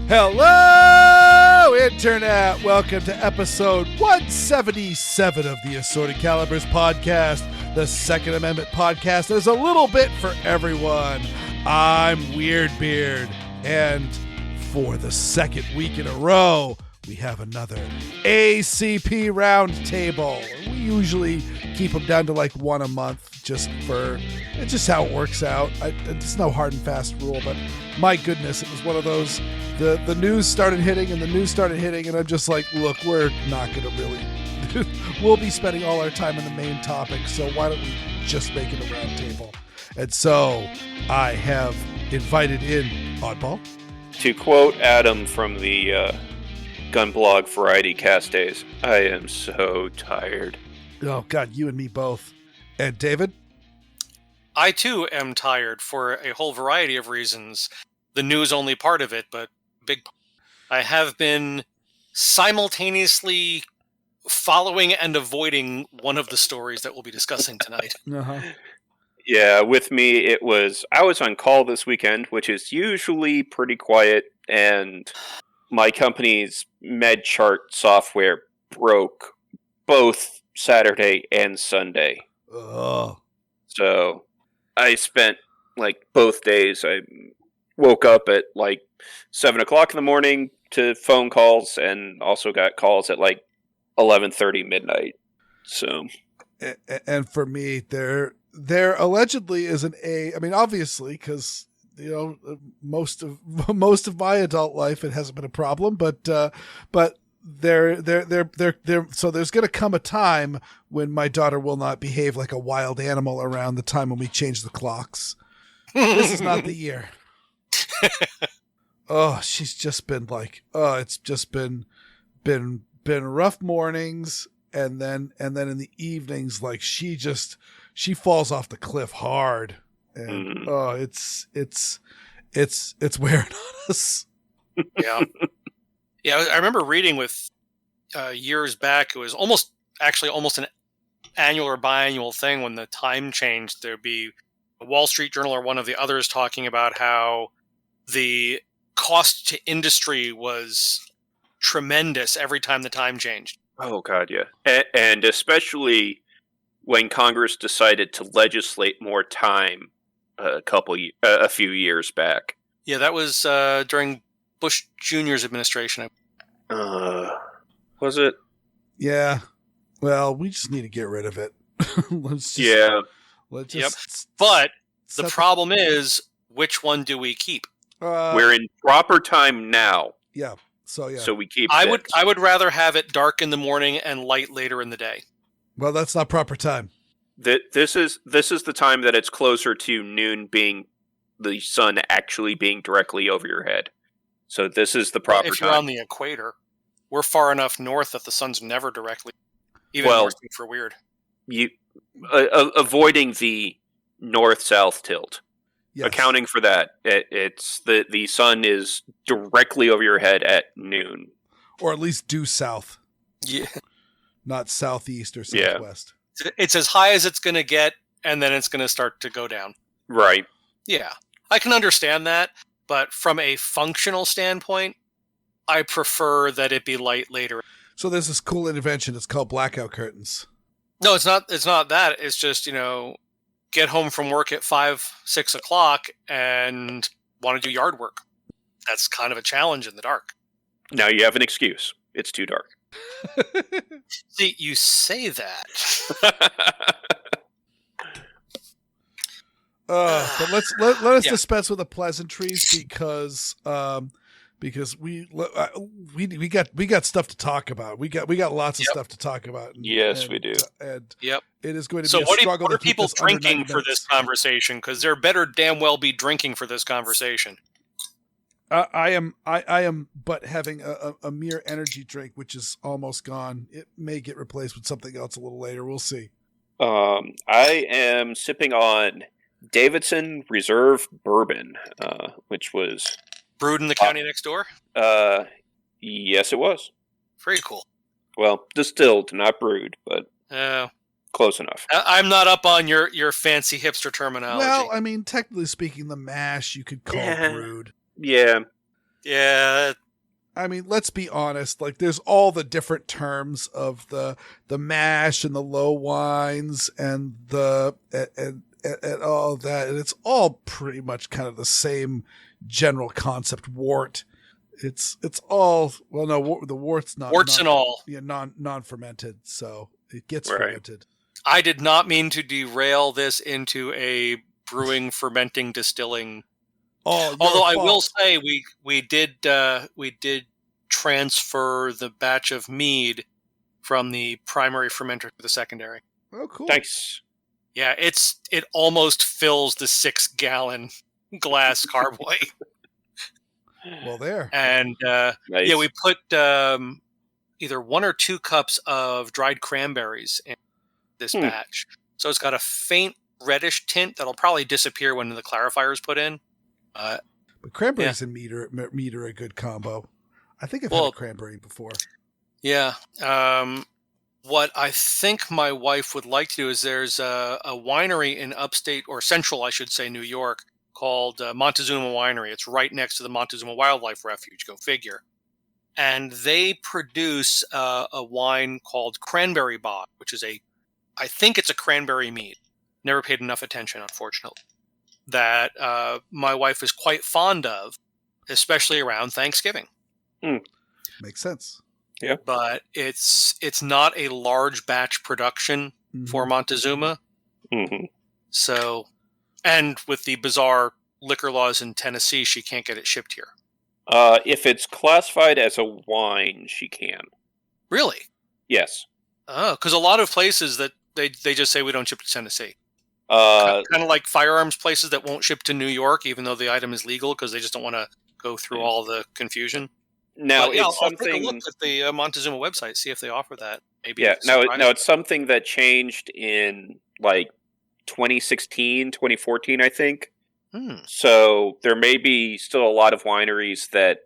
Hello, Internet! Welcome to episode 177 of the Assorted Calibers podcast, the Second Amendment podcast. There's a little bit for everyone. I'm Weer'd, and for the second week in a row, we have another ACP roundtable. We usually keep them down to like one a month, it's just how it works out. It's no hard and fast rule, but my goodness, it was one of those. The news started hitting, and I'm just like, look, we're not going to really. We'll be spending all our time on the main topic, so why don't we just make it a round table? And so I have invited in Oddball. To quote Adam from the Gun Blog Variety Cast days, I am so tired. Oh, God, you and me both. And David? I, too, am tired for a whole variety of reasons. The news only part of it, but big. I have been simultaneously following and avoiding one of the stories that we'll be discussing tonight. Uh-huh. Yeah, with me, I was on call this weekend, which is usually pretty quiet, and my company's MedChart software broke both Saturday and Sunday. Oh. So I spent, both days. I woke up at, 7 o'clock in the morning to phone calls, and also got calls at, 11:30 midnight. So. And for me, there allegedly is obviously, because, most of my adult life, it hasn't been a problem, but there so there's going to come a time when my daughter will not behave like a wild animal around the time when we change the clocks. This is not the year. Oh, she's just been it's just been rough mornings, and then in the evenings, she falls off the cliff hard, and it's wearing on us. Yeah. Yeah, I remember reading with years back, it was almost an annual or biannual thing when the time changed. There'd be a Wall Street Journal or one of the others talking about how the cost to industry was tremendous every time the time changed. Oh, God, yeah. And especially when Congress decided to legislate more time a few years back. Yeah, that was during Bush Jr.'s administration. Was it? Yeah. Well, we just need to get rid of it. But the problem is, which one do we keep? We're in proper time now. Yeah. So we keep. I would rather have it dark in the morning and light later in the day. Well, that's not proper time. This is the time that it's closer to noon, being the sun actually being directly over your head. So this is the proper time. If you're on the equator, we're far enough north that the sun's never directly. Even more for Weer'd. You avoiding the north-south tilt. Yes. Accounting for that, it's the sun is directly over your head at noon, or at least due south. Yeah, not southeast or southwest. Yeah. It's as high as it's going to get, and then it's going to start to go down. Right. Yeah, I can understand that, but from a functional standpoint, I prefer that it be light later. So there's this cool invention. It's called blackout curtains. No, it's not. It's not that. It's just, get home from work at 5, 6 o'clock and want to do yard work. That's kind of a challenge in the dark. Now you have an excuse. It's too dark. See, you say that. But let us dispense with the pleasantries, because we got stuff to talk about. We got lots of stuff to talk about. Yes, we do. And yep. It is going to be a struggle. What are people drinking for this conversation? Because there better damn well be drinking for this conversation. I am but having a mere energy drink, which is almost gone. It may get replaced with something else a little later. We'll see. I am sipping on Davidson Reserve Bourbon, which was brewed in the county next door. Yes, it was. Very cool. Well, distilled, not brewed, but close enough. I'm not up on your fancy hipster terminology. Well, I mean, technically speaking, the mash you could call brewed. Yeah. Yeah. I mean, let's be honest. Like, there's all the different terms of the mash and the low wines and and all that, and it's all pretty much kind of the same general concept. Wort. It's all the wort's not warts and all. Yeah, non fermented, so it gets right. fermented. I did not mean to derail this into a brewing, fermenting, distilling. Although I will say we did transfer the batch of mead from the primary fermenter to the secondary. Oh, cool! Nice. Yeah, it almost fills the 6-gallon glass carboy. Well, there. And nice. Yeah, we put either 1 or 2 cups of dried cranberries in this batch, so it's got a faint reddish tint that'll probably disappear when the clarifier is put in. But cranberries and mead are a good combo. I think I've had a cranberry before. Yeah. What I think my wife would like to do is there's a winery in upstate, or central, I should say, New York, called Montezuma Winery. It's right next to the Montezuma Wildlife Refuge, go figure. And they produce a wine called Cranberry Bog, which is I think it's a cranberry mead. Never paid enough attention, unfortunately. That my wife is quite fond of, especially around Thanksgiving. Makes sense. Yeah, but it's not a large batch production for Montezuma. Mm-hmm. So, and with the bizarre liquor laws in Tennessee, she can't get it shipped here. If it's classified as a wine, she can. Really? Yes. Oh, because a lot of places that they just say we don't ship to Tennessee. Kind of like firearms places that won't ship to New York, even though the item is legal, because they just don't want to go through all the confusion. Now, but, it's I'll something. take a look at the Montezuma website, see if they offer that. Maybe. Yeah. No, it's something that changed in like 2016, 2014, I think. So there may be still a lot of wineries that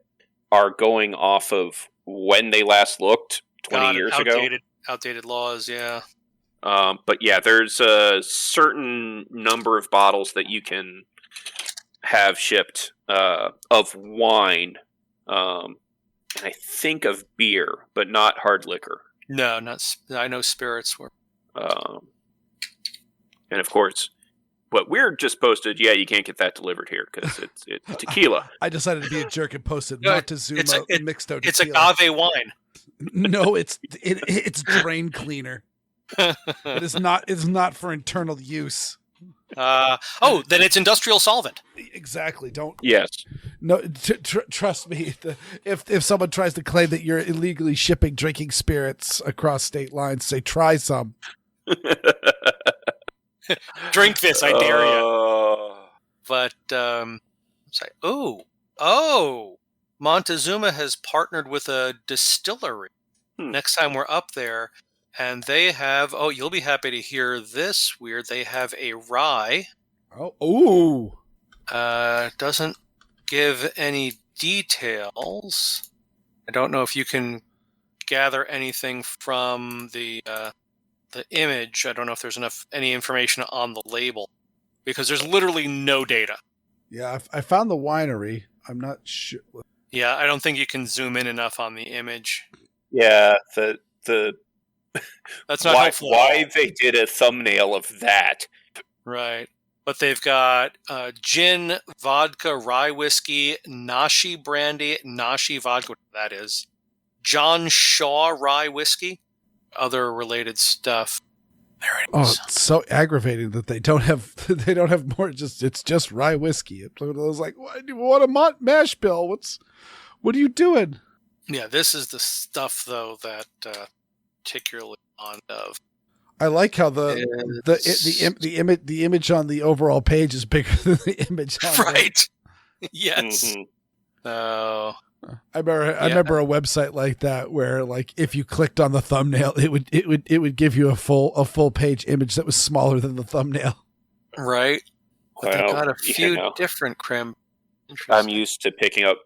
are going off of when they last looked 20 years ago. Outdated laws, yeah. But yeah, there's a certain number of bottles that you can have shipped of wine, and I think of beer, but not hard liquor. No, I know spirits were. And of course, what Weer'd just posted, yeah, you can't get that delivered here because it's tequila. I decided to be a jerk and posted Montezuma mixed out It's tequila. agave wine. No, it's drain cleaner. It's not for internal use. Then it's industrial solvent. Exactly. Yes. No. Trust me. If someone tries to claim that you're illegally shipping drinking spirits across state lines, say try some. Drink this, I dare you. But say, Montezuma has partnered with a distillery. Next time we're up there. And they have, you'll be happy to hear this, Weer'd. They have a rye. Doesn't give any details. I don't know if you can gather anything from the image. I don't know if there's any information on the label. Because there's literally no data. Yeah, I found the winery. I'm not sure. Yeah, I don't think you can zoom in enough on the image. Yeah, the that's not helpful. Why they did a thumbnail of that? Right, but they've got gin, vodka, rye whiskey, nashi brandy, nashi vodka. What that is, John Shaw rye whiskey, other related stuff. There it is. It's so aggravating that they don't have more. It's just rye whiskey. I was like, what a mash bill? What are you doing? Yeah, this is the stuff though that. Particularly fond of. I like how the image on the overall page is bigger than the image on right. Yes. Mm-hmm. I remember a website like that where, like, if you clicked on the thumbnail, it would give you a full page image that was smaller than the thumbnail. Right. But they got a few different creme. I'm used to picking up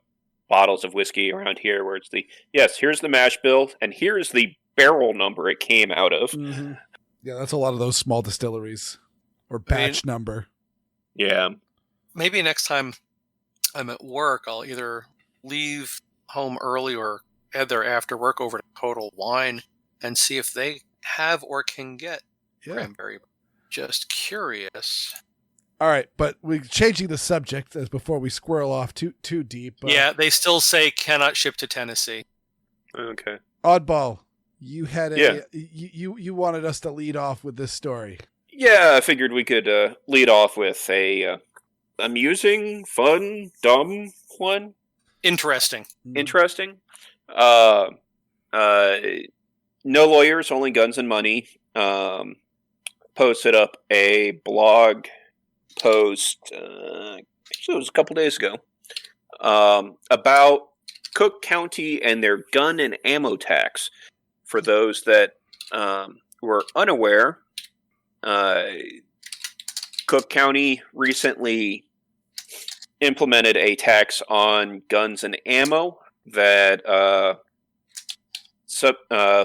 bottles of whiskey around here where it's here's the mash bill and here's the barrel number it came out of. Mm-hmm. Yeah, that's a lot of those small distilleries or batch number. Yeah. Maybe next time I'm at work, I'll either leave home early or head there after work over to Total Wine and see if they have or can get cranberry. Just curious. All right, but we're changing the subject as before we squirrel off too deep. Yeah, they still say cannot ship to Tennessee. Okay. Oddball, you had you wanted us to lead off with this story. Yeah, I figured we could lead off with a amusing, fun, dumb one. Interesting. Interesting. No lawyers, only guns and money. Posted up a blog post, actually it was a couple days ago, about Cook County and their gun and ammo tax. For those that were unaware, Cook County recently implemented a tax on guns and ammo that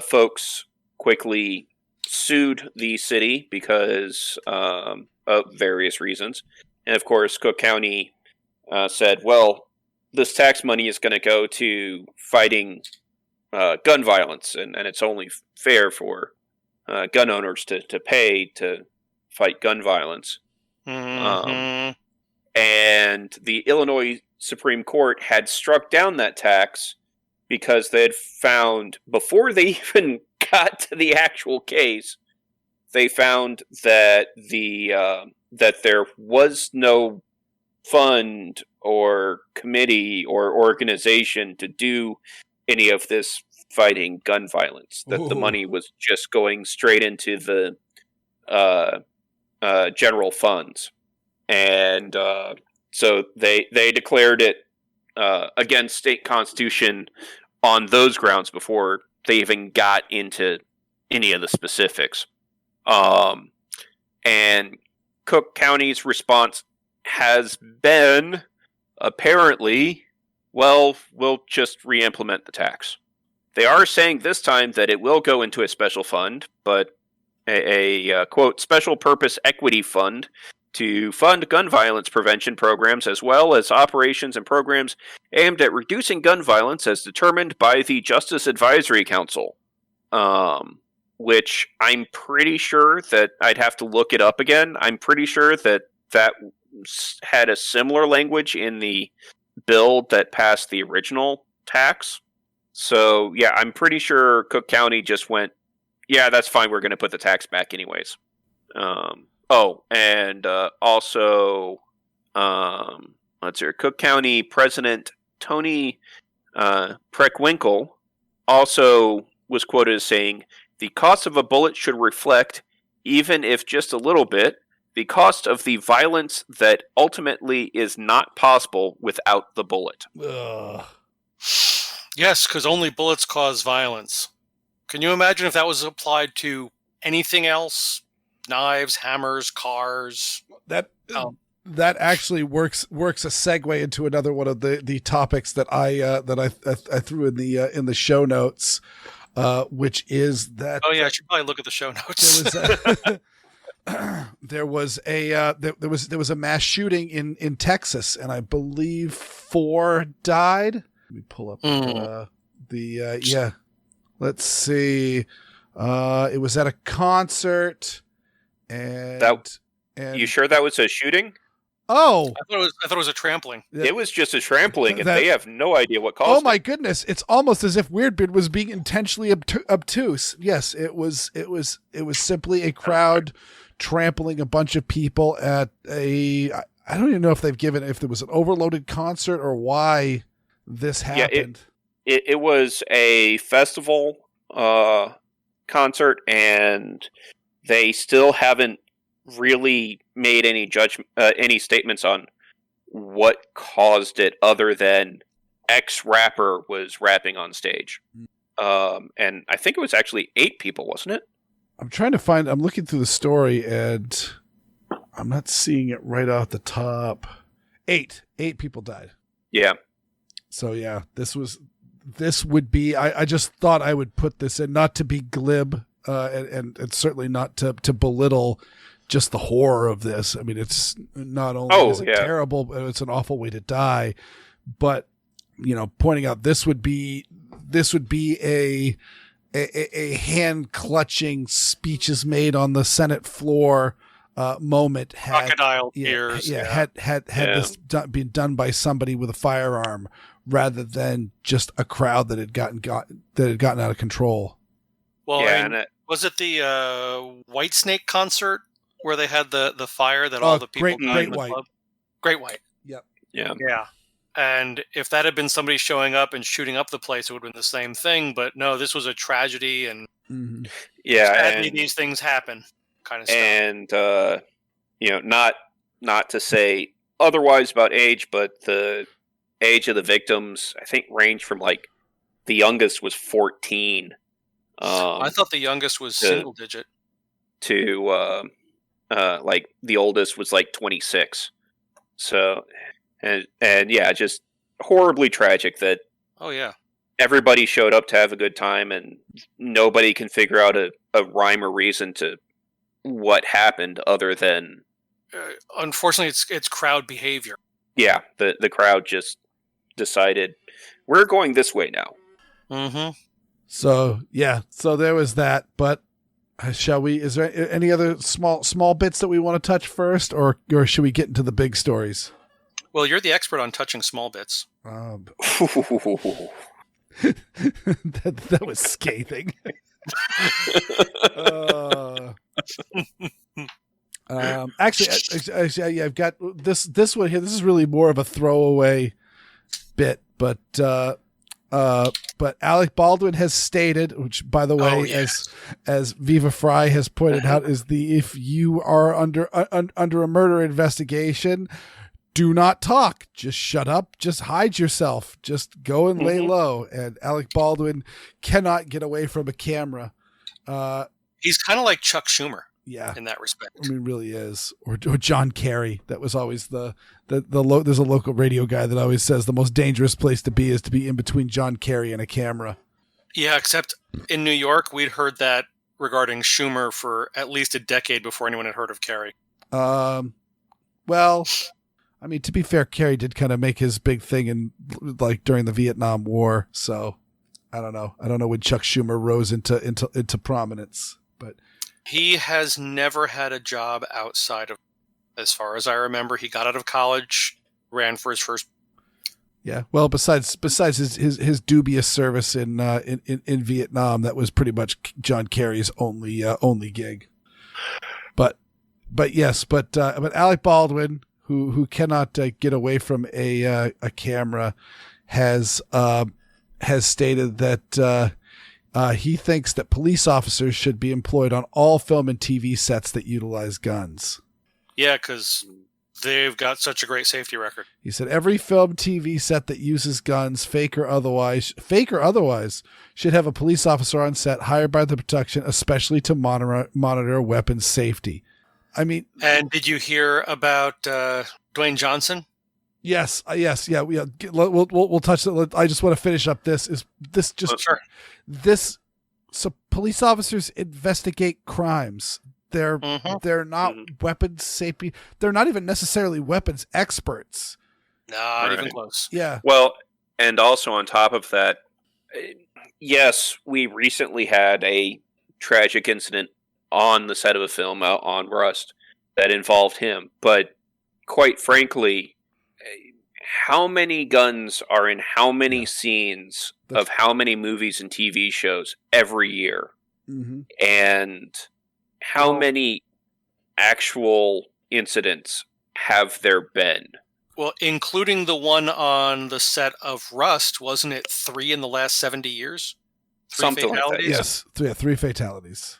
folks quickly sued the city because of various reasons. And of course, Cook County said, well, this tax money is going to go to fighting gun violence, and it's only fair for gun owners to pay to fight gun violence. Mm-hmm. And the Illinois Supreme Court had struck down that tax because they had found, before they even got to the actual case, they found that that there was no fund or committee or organization to do any of this fighting gun violence. That the money was just going straight into the general funds, and so they declared it against state constitution on those grounds before they even got into any of the specifics. And Cook County's response has been, apparently, well, we'll just re-implement the tax. They are saying this time that it will go into a special fund, but a quote, special purpose equity fund to fund gun violence prevention programs as well as operations and programs aimed at reducing gun violence as determined by the Justice Advisory Council. Which I'm pretty sure that I'd have to look it up again. I'm pretty sure that had a similar language in the bill that passed the original tax. So, yeah, I'm pretty sure Cook County just went, yeah, that's fine, we're going to put the tax back anyways. Also, let's see, Cook County President Tony Preckwinkle also was quoted as saying, the cost of a bullet should reflect, even if just a little bit, the cost of the violence that ultimately is not possible without the bullet. Ugh. Yes, because only bullets cause violence. Can you imagine if that was applied to anything else? Knives, hammers, cars. That actually works a segue into another one of the topics that I threw in the show notes. Which is that? Oh yeah, I should probably look at the show notes. There was a mass shooting in Texas, and I believe 4 died. Let me pull up Let's see. It was at a concert, and you sure that was a shooting? Oh, I thought it was a trampling. It was just a trampling, and they have no idea what caused it. Oh my goodness! It's almost as if Weer'd was being intentionally obtuse. Yes, it was simply a crowd trampling a bunch of people at a. I don't even know if there was an overloaded concert or why this happened. Yeah, it was a festival concert, and they still haven't really made any statements on what caused it, other than ex-rapper was rapping on stage. And I think it was actually 8 people, wasn't it? I'm looking through the story and I'm not seeing it right off the top. 8 people died. Yeah. So yeah, this would be, I just thought I would put this in, not to be glib, and certainly not to belittle just the horror of this. I mean, it's not only is it terrible, but it's an awful way to die, but pointing out this would be a hand clutching speeches made on the Senate floor moment crocodile tears. Had this been done by somebody with a firearm rather than just a crowd that had gotten out of control. Well, was it the White Snake concert where they had the fire that all the people died in the club? Great White. Yep. Yeah. Yeah. And if that had been somebody showing up and shooting up the place, it would have been the same thing. But no, this was a tragedy, and sadly, these things happen, kind of stuff. And not to say otherwise about age, but the age of the victims, I think, ranged from like the youngest was 14. I thought the youngest was single digit. To like the oldest was like 26. So. And yeah, just horribly tragic that everybody showed up to have a good time and nobody can figure out a rhyme or reason to what happened other than unfortunately it's crowd behavior. Yeah, the crowd just decided we're going this way now. Mm-hmm. So there was that, but shall we? Is there any other small bits that we want to touch first, or should we get into the big stories? Well, you're the expert on touching small bits. That was scathing. Actually, I've got this one here. This is really more of a throwaway bit, but Alec Baldwin has stated, which, by the way, as Viva Fry has pointed out, is if you are under a murder investigation, do not talk. Just shut up. Just hide yourself. Just go and lay low. And Alec Baldwin cannot get away from a camera. He's kind of like Chuck Schumer. Yeah, in that respect. I mean, really is. Or John Kerry. That was always there's a local radio guy that always says the most dangerous place to be is to be in between John Kerry and a camera. Yeah, except in New York, we'd heard that regarding Schumer for at least a decade before anyone had heard of Kerry. Well, I mean, to be fair, Kerry did kind of make his big thing in during the Vietnam War. So I don't know. I don't know when Chuck Schumer rose into prominence, but he has never had a job outside of, as far as I remember, he got out of college, ran for his first. Yeah. Well, besides his dubious service in Vietnam, that was pretty much John Kerry's only gig. But Alec Baldwin, who cannot get away from a camera, has stated that he thinks that police officers should be employed on all film and TV sets that utilize guns. Yeah, because they've got such a great safety record. He said every film, TV set that uses guns, fake or otherwise, should have a police officer on set hired by the production, especially to monitor weapons safety. I mean, and did you hear about Dwayne Johnson? Yes. Yeah. We'll touch that. I just want to finish up this. So police officers investigate crimes. They're not weapons safety. They're not even necessarily weapons experts. Not even close. Yeah. Well, and also on top of that, yes, we recently had a tragic incident on the set of a film out on Rust that involved him. But quite frankly, how many guns are in how many scenes of how many movies and TV shows every year? Mm-hmm. And how many actual incidents have there been? Well, including the one on the set of Rust, wasn't it 3 in the last 70 years? 3 Something fatalities? Like that, yes, 3 fatalities.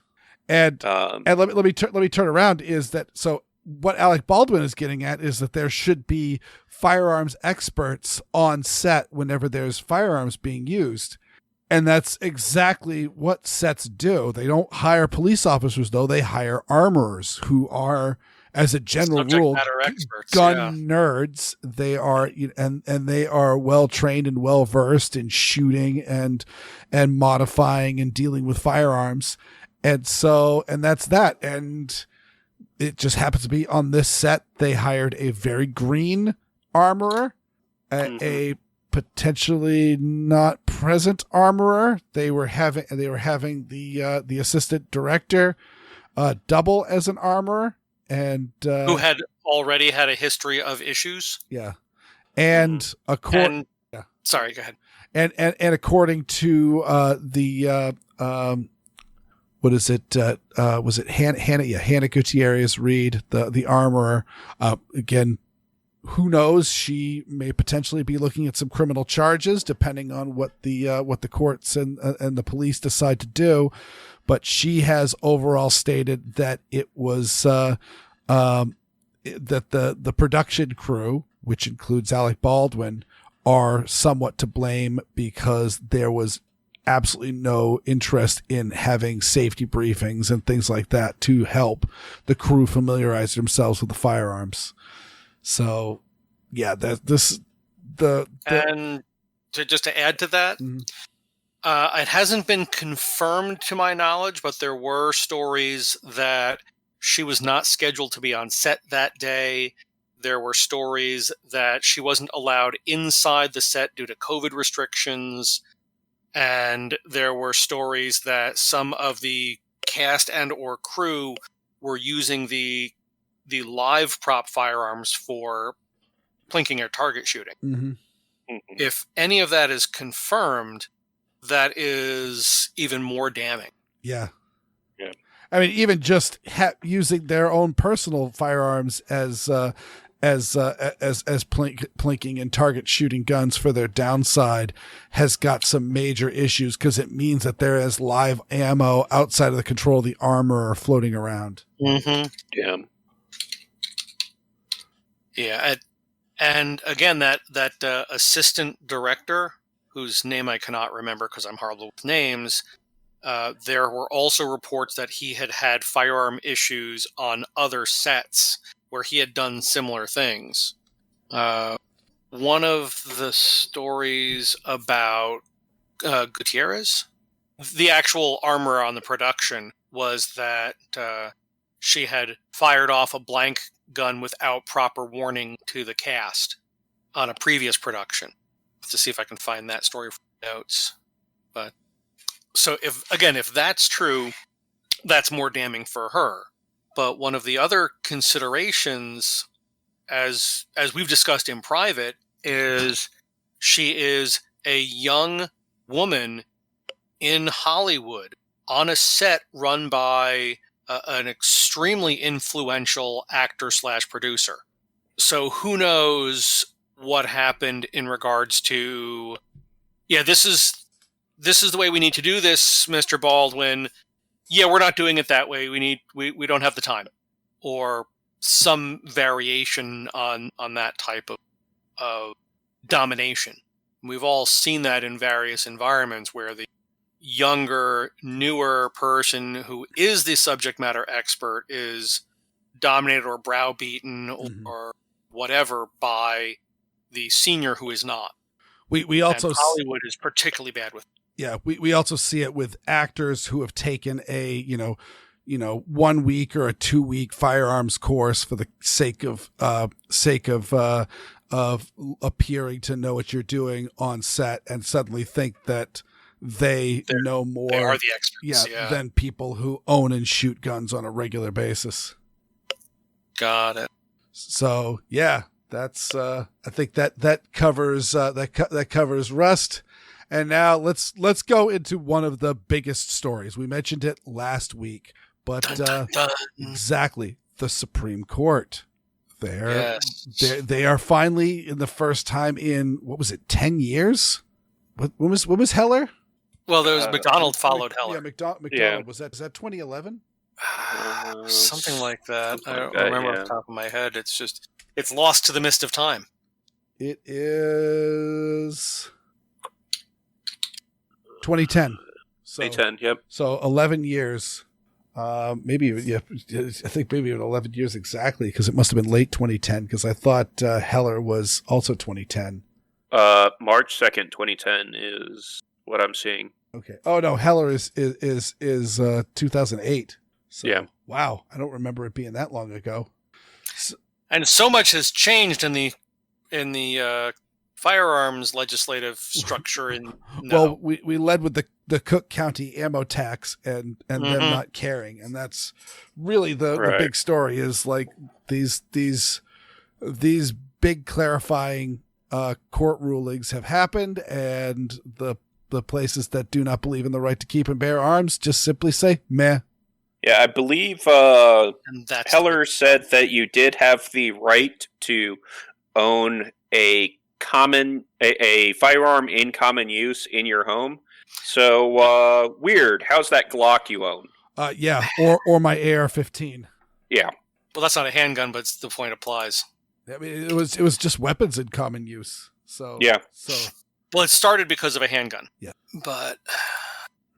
And let me turn around. Is that so? what Alec Baldwin is getting at is that there should be firearms experts on set whenever there's firearms being used. And that's exactly what sets do. They don't hire police officers, though. They hire armorers who are, as a general rule, experts, gun nerds. They are, and they are well trained and well versed in shooting and modifying and dealing with firearms. And that's that. And it just happens to be on this set, they hired a very green armorer, a potentially not present armorer. They were having the assistant director double as an armorer, and who had already had a history of issues. Yeah, and sorry, go ahead. And according to what is it? Was it Hannah Gutierrez Reed, the armorer? Again, who knows? She may potentially be looking at some criminal charges, depending on what the courts and the police decide to do. But she has overall stated that it was that the production crew, which includes Alec Baldwin, are somewhat to blame because there was absolutely no interest in having safety briefings and things like that to help the crew familiarize themselves with the firearms. So, yeah, and just to add to that, it hasn't been confirmed to my knowledge, but there were stories that she was not scheduled to be on set that day. There were stories that she wasn't allowed inside the set due to COVID restrictions. And there were stories that some of the cast and or crew were using the live prop firearms for plinking or target shooting. Mm-hmm. If any of that is confirmed, that is even more damning. Yeah. I mean, even just using their own personal firearms as plinking and target shooting guns for their downside has got some major issues, because it means that there is live ammo outside of the control of the armorer floating around. Mm-hmm. Yeah. And again, that assistant director, whose name I cannot remember because I'm horrible with names, there were also reports that he had had firearm issues on other sets where he had done similar things. One of the stories about Gutierrez, the actual armorer on the production, was that she had fired off a blank gun without proper warning to the cast on a previous production. To see if I can find that story from notes. But so if that's true, that's more damning for her. But one of the other considerations, as we've discussed in private, is she is a young woman in Hollywood on a set run by an extremely influential actor/producer. So who knows what happened in regards to, this is the way we need to do this, Mr. Baldwin. Yeah, we're not doing it that way. We don't have the time, or some variation on that type of domination. We've all seen that in various environments where the younger, newer person who is the subject matter expert is dominated or browbeaten or whatever by the senior who is not. We also, and Hollywood is particularly bad with. Yeah, we also see it with actors who have taken a 1 week or a 2 week firearms course for the sake of appearing to know what you're doing on set, and suddenly think that they know more. They are the experts, than people who own and shoot guns on a regular basis. Got it. So yeah, that's I think that covers that covers Rust. And now let's go into one of the biggest stories. We mentioned it last week, but dun, dun, dun. Exactly, the Supreme Court. They are finally, in the first time in, what was it, 10 years? When was Heller? Well, there was McDonald followed Heller. Yeah, McDonald was that 2011? Something like that. I don't like that, remember yeah. off the top of my head. It's lost to the mist of time. It is 2010. So, 2010, yep. So 11 years. Maybe, yeah, I think maybe even 11 years exactly, because it must have been late 2010, because I thought Heller was also 2010. March 2nd, 2010 is what I'm seeing. Okay. Oh, no, Heller is 2008. So, yeah. Wow. I don't remember it being that long ago. And so much has changed in the firearms legislative structure. Well, we led with the Cook County ammo tax and them not caring, and that's really the big story. Is like these big clarifying court rulings have happened, and the places that do not believe in the right to keep and bear arms just simply say meh. Yeah, I believe Heller said that you did have the right to own a firearm in common use in your home. So Weer'd, how's that Glock you own? Yeah, or my AR-15. Yeah. Well, that's not a handgun, but the point applies. I mean, it was just weapons in common use. So yeah. Well, it started because of a handgun. Yeah. But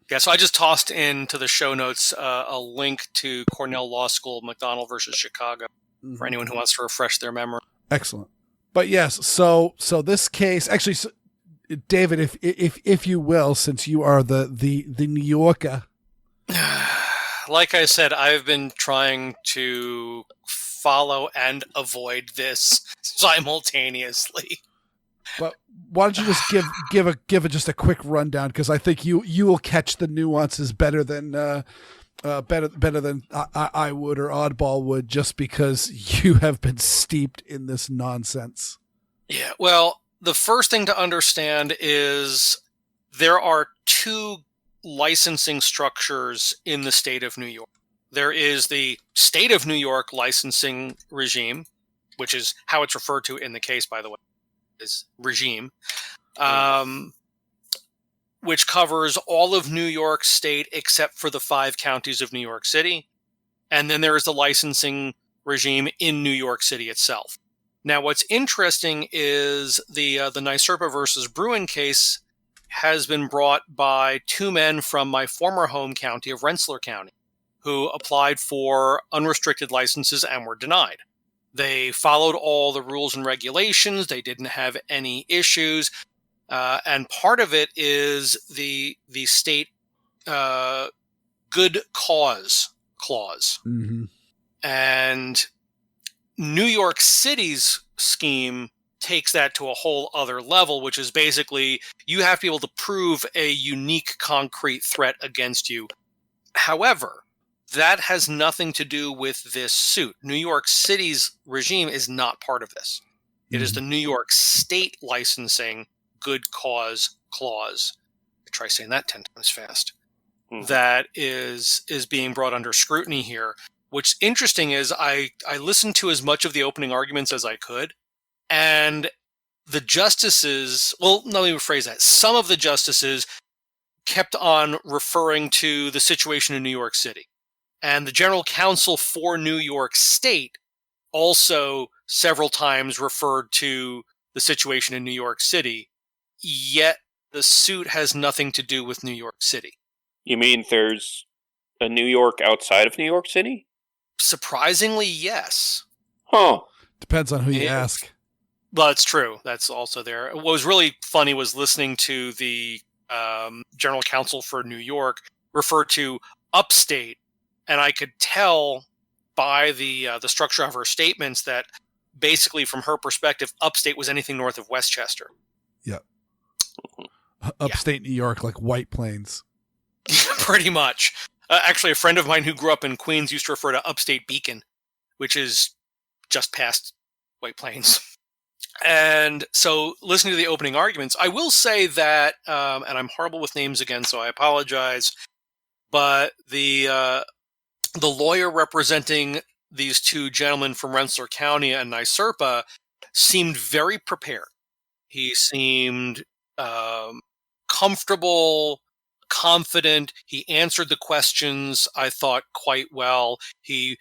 yeah, so I just tossed into the show notes a link to Cornell Law School, McDonald versus Chicago, for anyone who wants to refresh their memory. Excellent. But yes, so this case, actually, David, if you will, since you are the New Yorker. Like I said, I've been trying to follow and avoid this simultaneously. But why don't you just give just a quick rundown, because I think you will catch the nuances better than I would or Oddball would, just because you have been steeped in this nonsense. Yeah, well, the first thing to understand is there are two licensing structures in the state of New York. There is the state of New York licensing regime, which is how it's referred to in the case, by the way, is regime, which covers all of New York State except for the 5 counties of New York City. And then there is the licensing regime in New York City itself. Now, what's interesting is the NYSERPA versus Bruen case has been brought by 2 men from my former home county of Rensselaer County, who applied for unrestricted licenses and were denied. They followed all the rules and regulations. They didn't have any issues. And part of it is the state good cause clause. Mm-hmm. And New York City's scheme takes that to a whole other level, which is basically you have to be able to prove a unique concrete threat against you. However, that has nothing to do with this suit. New York City's regime is not part of this. It is the New York State licensing good cause clause. I try saying that 10 times fast. That is being brought under scrutiny here. What's interesting is I listened to as much of the opening arguments as I could, and the justices, well, let me rephrase that. Some of the justices kept on referring to the situation in New York City. And the general counsel for New York State also several times referred to the situation in New York City, yet the suit has nothing to do with New York City. You mean there's a New York outside of New York City? Surprisingly, yes. Huh. Depends on who you ask. Well, it's true. That's also there. What was really funny was listening to the general counsel for New York refer to upstate, and I could tell by the structure of her statements that basically, from her perspective, upstate was anything north of Westchester. Yep. Upstate New York, like White Plains. Pretty much. Actually, a friend of mine who grew up in Queens used to refer to upstate Beacon, which is just past White Plains. And so, listening to the opening arguments, I will say that, and I'm horrible with names again, so I apologize, but the lawyer representing these 2 gentlemen from Rensselaer County and NYSERPA seemed very prepared. He seemed comfortable confident. He answered the questions, I thought, quite well. He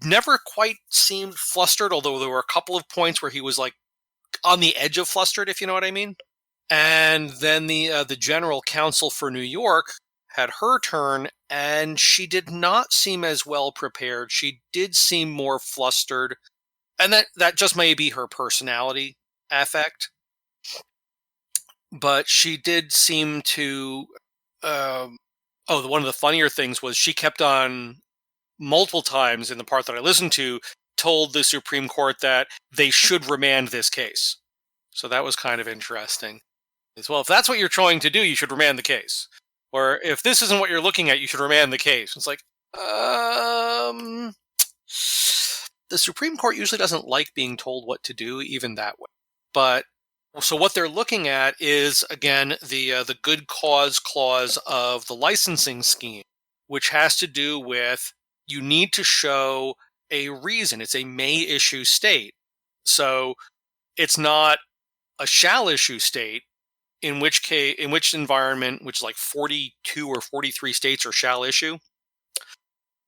never quite seemed flustered, although there were a couple of points where he was like on the edge of flustered, if you know what I mean. And then the general counsel for New York had her turn, and she did not seem as well prepared. She did seem more flustered, and that just may be her personality affect. But she did seem to. One of the funnier things was she kept on multiple times in the part that I listened to, told the Supreme Court that they should remand this case. So that was kind of interesting. As well, if that's what you're trying to do, you should remand the case. Or if this isn't what you're looking at, you should remand the case. It's like, the Supreme Court usually doesn't like being told what to do, even that way. But so what they're looking at is, again, the good cause clause of the licensing scheme, which has to do with you need to show a reason. It's a may issue state. So it's not a shall issue state, in which environment, which is like 42 or 43 states are shall issue,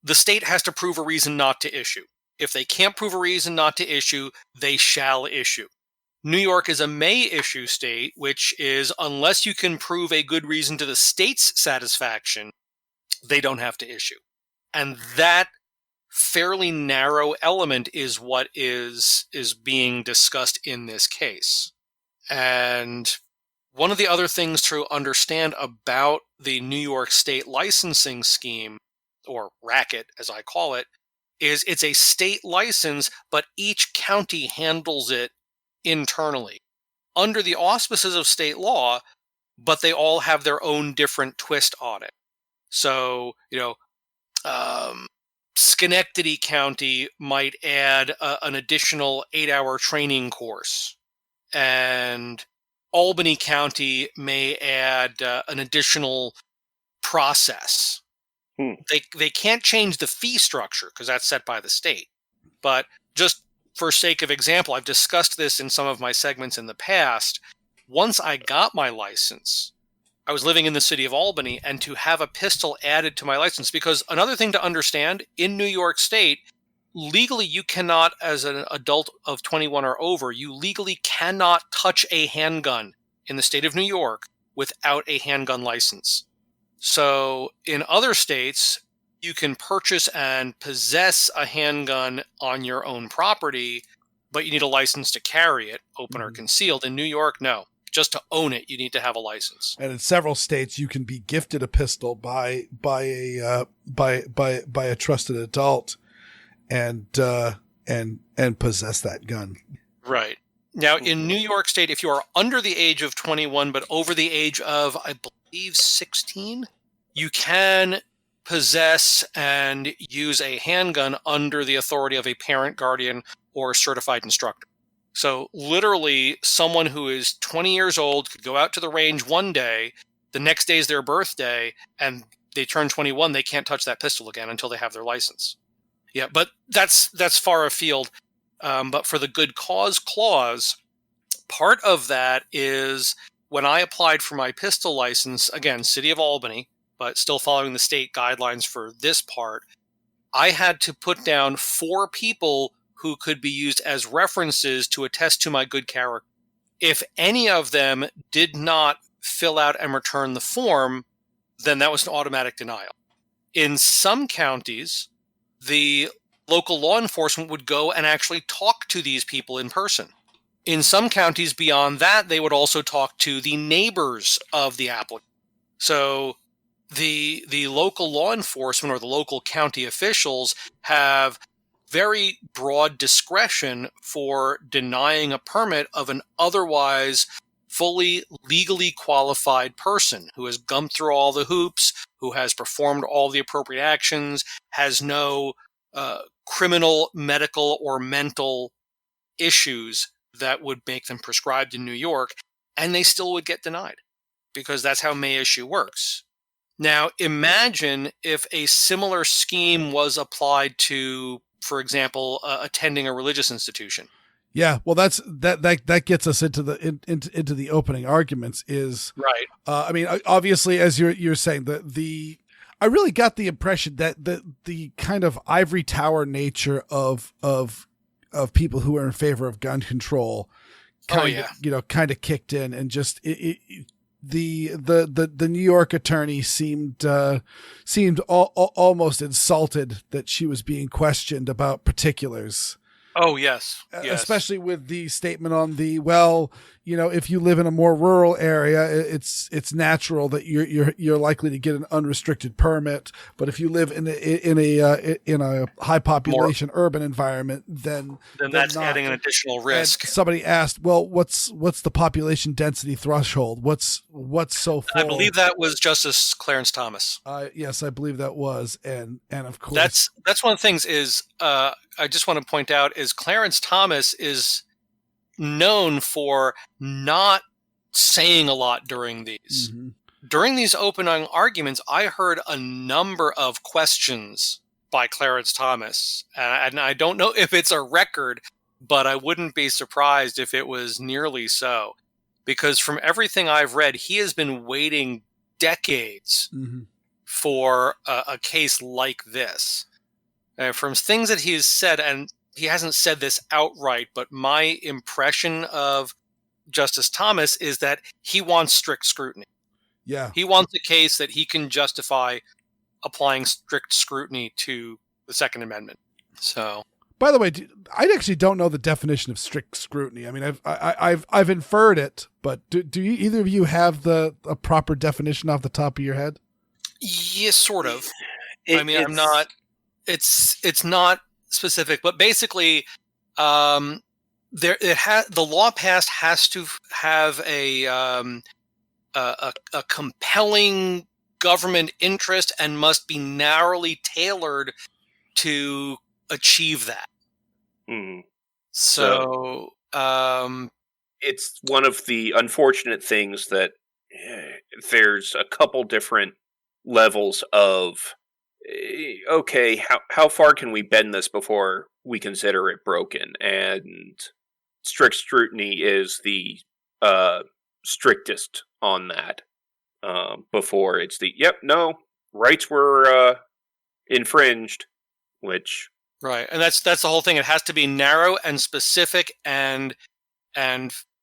the state has to prove a reason not to issue. If they can't prove a reason not to issue, they shall issue. New York is a may issue state, which is unless you can prove a good reason to the state's satisfaction, they don't have to issue. And that fairly narrow element is what is being discussed in this case. And one of the other things to understand about the New York State licensing scheme, or racket as I call it, is it's a state license, but each county handles it internally under the auspices of state law, but they all have their own different twist on it. So, Schenectady County might add an additional 8-hour training course, and Albany County may add an additional process. They can't change the fee structure because that's set by the state. But just for sake of example, I've discussed this in some of my segments in the past. Once I got my license, I was living in the city of Albany, and to have a pistol added to my license, because another thing to understand, in New York State, legally you cannot, as an adult of 21 or over, you legally cannot touch a handgun in the state of New York without a handgun license. So in other states, you can purchase and possess a handgun on your own property, but you need a license to carry it, open or concealed. In New York, no. Just to own it, you need to have a license. And in several states, you can be gifted a pistol by a trusted adult, and possess that gun. Right. Now, in New York State, if you are under the age of 21 but over the age of, I believe, 16, you can possess and use a handgun under the authority of a parent, guardian, or certified instructor. So literally, someone who is 20 years old could go out to the range one day, the next day is their birthday, and they turn 21, they can't touch that pistol again until they have their license. Yeah, but that's far afield. But for the good cause clause, part of that is when I applied for my pistol license, again, City of Albany, but still following the state guidelines for this part, I had to put down 4 people who could be used as references to attest to my good character. If any of them did not fill out and return the form, then that was an automatic denial. In some counties, the local law enforcement would go and actually talk to these people in person. In some counties beyond that, they would also talk to the neighbors of the applicant. So the local law enforcement or the local county officials have very broad discretion for denying a permit of an otherwise fully legally qualified person who has gone through all the hoops, who has performed all the appropriate actions, has no criminal, medical, or mental issues that would make them prescribed in New York, and they still would get denied because that's how may issue works. Now, imagine if a similar scheme was applied to, for example, attending a religious institution. Yeah, well, that gets us into the opening arguments. Is Right. I mean, obviously, as you're saying, I really got the impression that the kind of ivory tower nature of people who are in favor of gun control kind of kicked in, and just the New York attorney seemed almost insulted that she was being questioned about particulars. Oh, yes. Especially with the statement on if you live in a more rural area, it's natural that you're likely to get an unrestricted permit. But if you live in a high population urban environment, then that's not. adding an additional risk. And somebody asked, well, what's the population density threshold? What's so full? I believe that was Justice Clarence Thomas. Yes, I believe that was, and of course that's one of the things is I just want to point out is Clarence Thomas is known for not saying a lot during these. Mm-hmm. During these opening arguments, I heard a number of questions by Clarence Thomas. And I don't know if it's a record, but I wouldn't be surprised if it was nearly so. Because from everything I've read, he has been waiting decades for a case like this. From things that he has said, and he hasn't said this outright, but my impression of Justice Thomas is that he wants strict scrutiny. Yeah. He wants a case that he can justify applying strict scrutiny to the Second Amendment. So, by the way, I actually don't know the definition of strict scrutiny. I mean, I've inferred it, but do either of you have a proper definition off the top of your head? Yes, sort of. I'm not. It's not specific, but basically, the law passed has to have a compelling government interest and must be narrowly tailored to achieve that. Mm. So it's one of the unfortunate things that there's a couple different levels of. Okay, how far can we bend this before we consider it broken? And strict scrutiny is the strictest on that. Before it's rights were infringed, which right, and that's the whole thing. It has to be narrow and specific and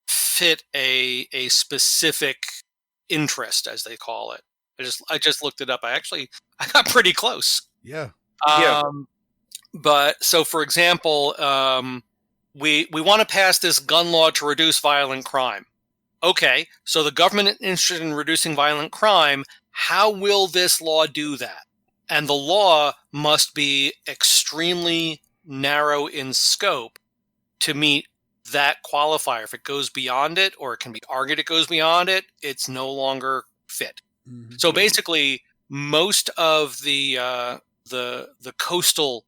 fit a specific interest, as they call it. I just looked it up. I got pretty close. Yeah. But so, for example, we want to pass this gun law to reduce violent crime. Okay, so the government is interested in reducing violent crime. How will this law do that? And the law must be extremely narrow in scope to meet that qualifier. If it goes beyond it, or it can be argued it goes beyond it, it's no longer fit. Mm-hmm. So basically, most of the coastal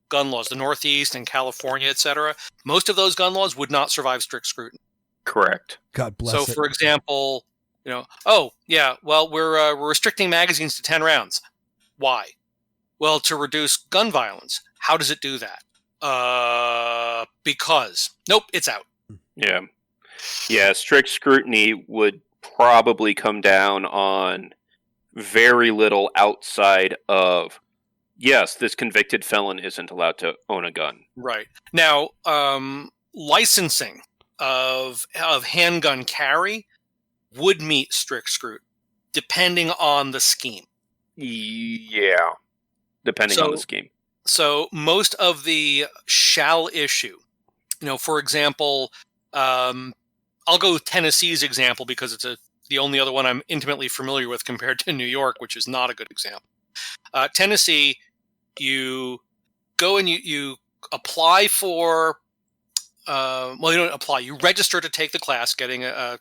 gun laws, the Northeast and California, etc., most of those gun laws would not survive strict scrutiny. Correct. God bless. So, for example, we're restricting magazines to 10 rounds. Why? Well, to reduce gun violence. How does it do that? Because nope, it's out. Yeah. Strict scrutiny would probably come down on very little outside of, yes, this convicted felon isn't allowed to own a gun. Right. Now, licensing of handgun carry would meet strict scrutiny, depending on the scheme. Yeah, depending on the scheme. So most of the shall issue, for example, I'll go with Tennessee's example because it's the only other one I'm intimately familiar with compared to New York, which is not a good example. Tennessee, you go and you apply for, you don't apply, you register to take the class, getting a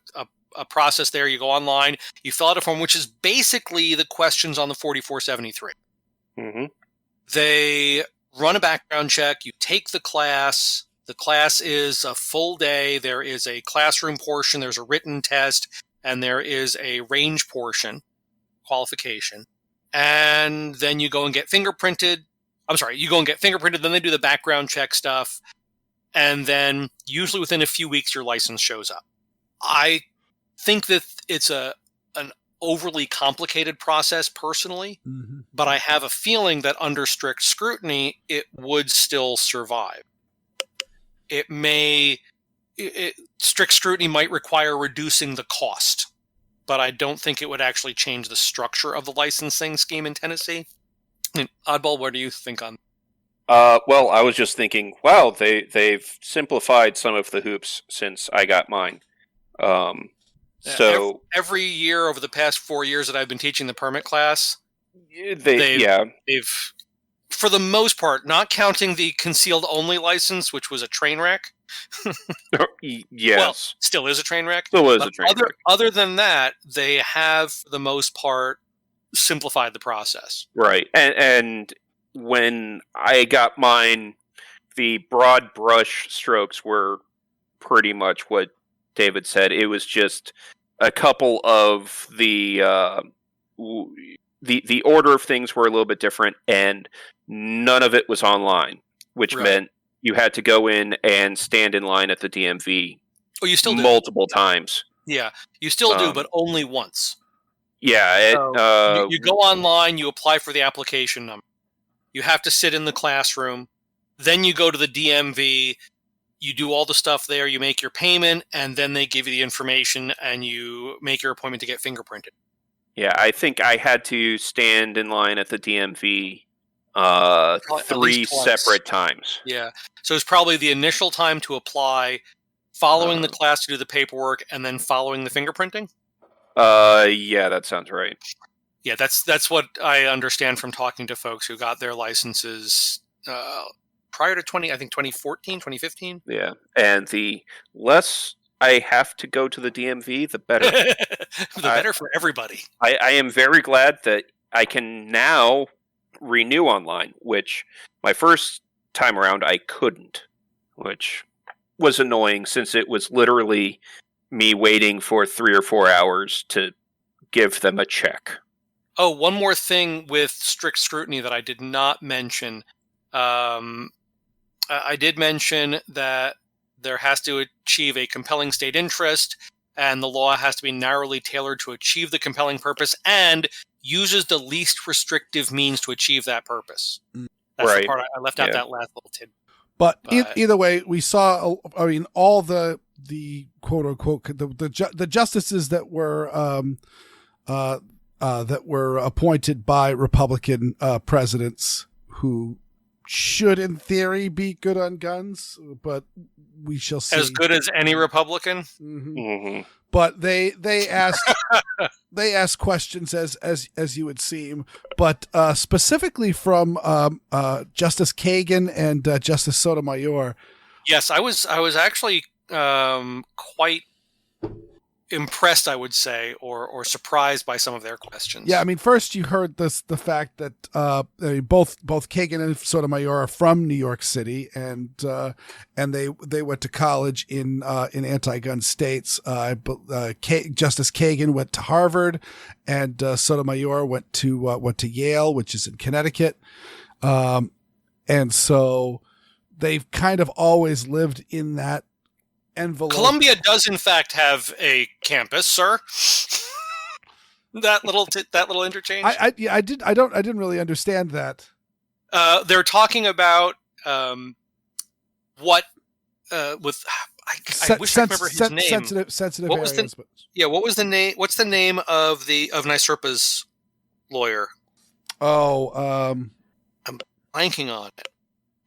process there. You go online, you fill out a form, which is basically the questions on the 4473. Mm-hmm. They run a background check, you take the class. The class is a full day. There is a classroom portion, there's a written test, and there is a range portion, qualification. And then you go and get fingerprinted. You go and get fingerprinted, then they do the background check stuff. and then usually within a few weeks your license shows up. I think that it's an overly complicated process personally, but I have a feeling that under strict scrutiny it would still survive. Strict scrutiny might require reducing the cost, but I don't think it would actually change the structure of the licensing scheme in Tennessee. Oddball, what do you think on? Well, I was just thinking, wow, they've simplified some of the hoops since I got mine. So every year over the past 4 years that I've been teaching the permit class, they've for the most part, not counting the concealed only license, which was a train wreck. Yes. Well, still is a train wreck. Still is a train wreck. Other than that, they have, for the most part, simplified the process. Right. And when I got mine, the broad brush strokes were pretty much what David said. It was just a couple of the order of things were a little bit different, and none of it was online, which meant you had to go in and stand in line at the DMV. Oh, you still do? Multiple times. Yeah, you still do, but only once. Yeah. You go online, you apply for the application number. You have to sit in the classroom. Then you go to the DMV. You do all the stuff there. You make your payment, and then they give you the information, and you make your appointment to get fingerprinted. Yeah, I think I had to stand in line at the DMV 3 separate times. Yeah, so it's probably the initial time to apply, following the class to do the paperwork, and then following the fingerprinting? Yeah, that sounds right. Yeah, that's what I understand from talking to folks who got their licenses prior to 2014, 2015. Yeah, and the less I have to go to the DMV, the better. The better for everybody. I am very glad that I can now renew online, which my first time around I couldn't, which was annoying since it was literally me waiting for 3 or 4 hours to give them a check. Oh, one more thing with strict scrutiny that I did not mention. I did mention that there has to achieve a compelling state interest, and the law has to be narrowly tailored to achieve the compelling purpose and uses the least restrictive means to achieve that purpose. That's the part I left out that last little tidbit. But either way, we saw, all the quote unquote, the justices that were appointed by Republican presidents who should, in theory, be good on guns, but we shall see. As good as any Republican. Mm-hmm. Mm-hmm. But they asked questions as you would seem, but specifically from Justice Kagan and Justice Sotomayor. Yes, I was actually quite impressed, I would say, or surprised by some of their questions. Yeah, I mean, first you heard the fact that both Kagan and Sotomayor are from New York City, and they went to college in anti-gun states. Justice Kagan went to Harvard, and Sotomayor went to Yale, which is in Connecticut, and so they've kind of always lived in that envelope. Columbia does, in fact, have a campus, sir. that little interchange. I didn't really understand that. They're talking about what with. I wish I remember his name. Sensitive what areas. Was what was the name? What's the name of NYSERPA's lawyer? I'm blanking on it,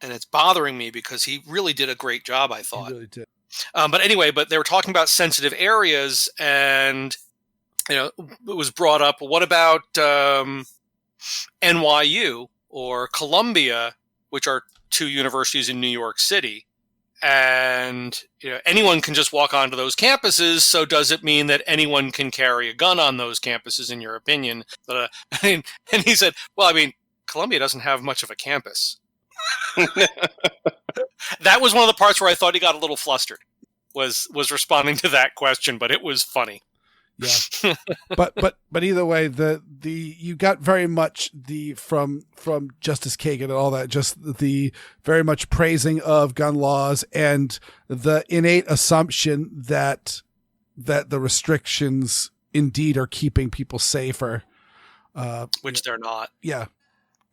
and it's bothering me because he really did a great job, I thought. He really did. But anyway, they were talking about sensitive areas, and it was brought up. What about NYU or Columbia, which are two universities in New York City? And anyone can just walk onto those campuses. So does it mean that anyone can carry a gun on those campuses, in your opinion? And he said, "Well, I mean, Columbia doesn't have much of a campus." That was one of the parts where I thought he got a little flustered, was responding to that question, but it was funny. Yeah, but either way, the you got very much from Justice Kagan and all that, just the very much praising of gun laws and the innate assumption that the restrictions indeed are keeping people safer, which they're not. Yeah,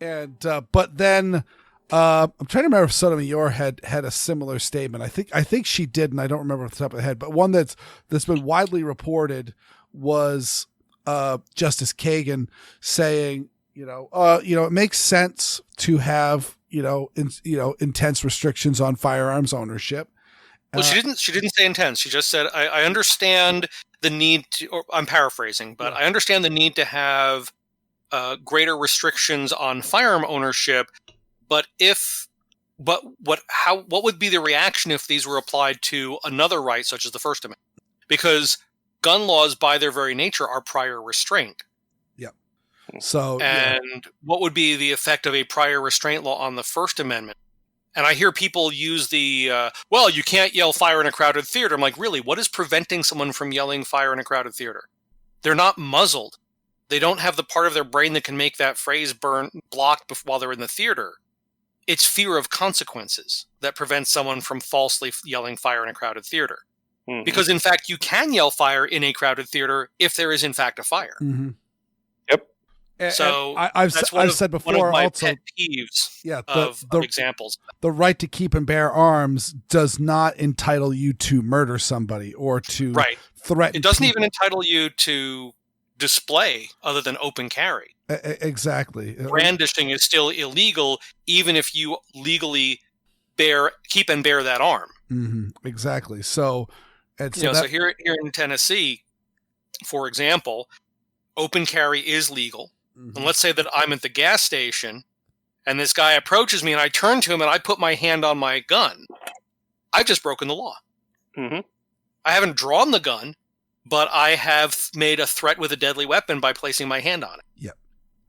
and but then. I'm trying to remember if Sotomayor had a similar statement. I think she did, and I don't remember off the top of the head. But one that's been widely reported was Justice Kagan saying, it makes sense to have intense restrictions on firearms ownership. Well, she didn't say intense. She just said, I understand the need to, or I'm paraphrasing, but I understand the need to have greater restrictions on firearm ownership. But what would be the reaction if these were applied to another right, such as the First Amendment? Because gun laws, by their very nature, are prior restraint. Yeah. So, what would be the effect of a prior restraint law on the First Amendment? And I hear people use the, you can't yell fire in a crowded theater. I'm like, really? What is preventing someone from yelling fire in a crowded theater? They're not muzzled. They don't have the part of their brain that can make that phrase blocked while they're in the theater. It's fear of consequences that prevents someone from falsely yelling fire in a crowded theater. Mm-hmm. Because, in fact, you can yell fire in a crowded theater if there is, in fact, a fire. Mm-hmm. Yep. So I've said before, one of my also, pet peeves of examples. The right to keep and bear arms does not entitle you to murder somebody or to threaten. It doesn't even entitle you to display other than open carry. Exactly. Brandishing is still illegal, even if you legally keep and bear that arm. Mm-hmm. Exactly. So here in Tennessee, for example, open carry is legal. Mm-hmm. And let's say that I'm at the gas station and this guy approaches me and I turn to him and I put my hand on my gun. I've just broken the law. Mm-hmm. I haven't drawn the gun, but I have made a threat with a deadly weapon by placing my hand on it. Yeah.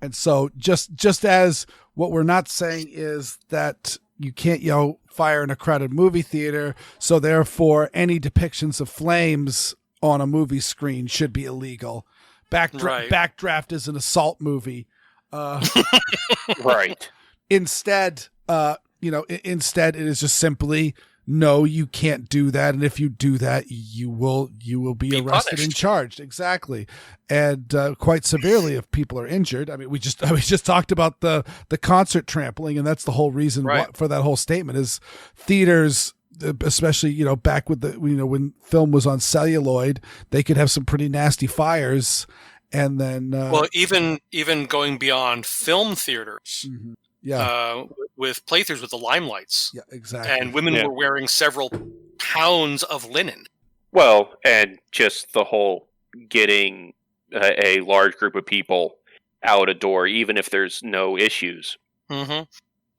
And so just as what we're not saying is that you can't yell fire in a crowded movie theater, so therefore any depictions of flames on a movie screen should be illegal. Backdraft is an assault movie. Right. Instead, it is just simply, no, you can't do that. And if you do that, you will be arrested punished. and charged. Exactly. And quite severely if people are injured. I mean, we just talked about the concert trampling, and that's the whole reason for that whole statement is theaters, especially, back with when film was on celluloid, they could have some pretty nasty fires. And then, even going beyond film theaters, mm-hmm. With playthroughs with the limelights. Yeah, exactly. And women were wearing several pounds of linen. Well, and just the whole getting a large group of people out a door, even if there's no issues. Mm-hmm.